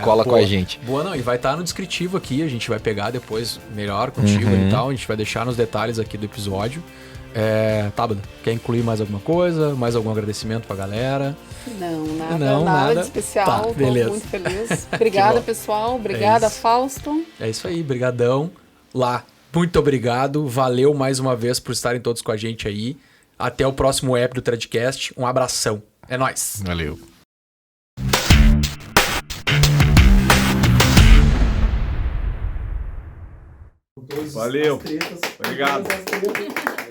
cola com a gente. Boa, não, e vai estar no descritivo aqui, a gente vai pegar depois melhor contigo e tal, a gente vai deixar nos detalhes aqui do episódio. Tábada, quer incluir mais alguma coisa? Mais algum agradecimento pra galera? Nada de especial. Tô muito feliz. Obrigada, pessoal. Obrigada, Fausto. É isso aí, brigadão. Muito obrigado. Valeu mais uma vez por estarem todos com a gente aí. Até o próximo app do Threadcast. Um abração. É nóis. Valeu. Valeu. Obrigado.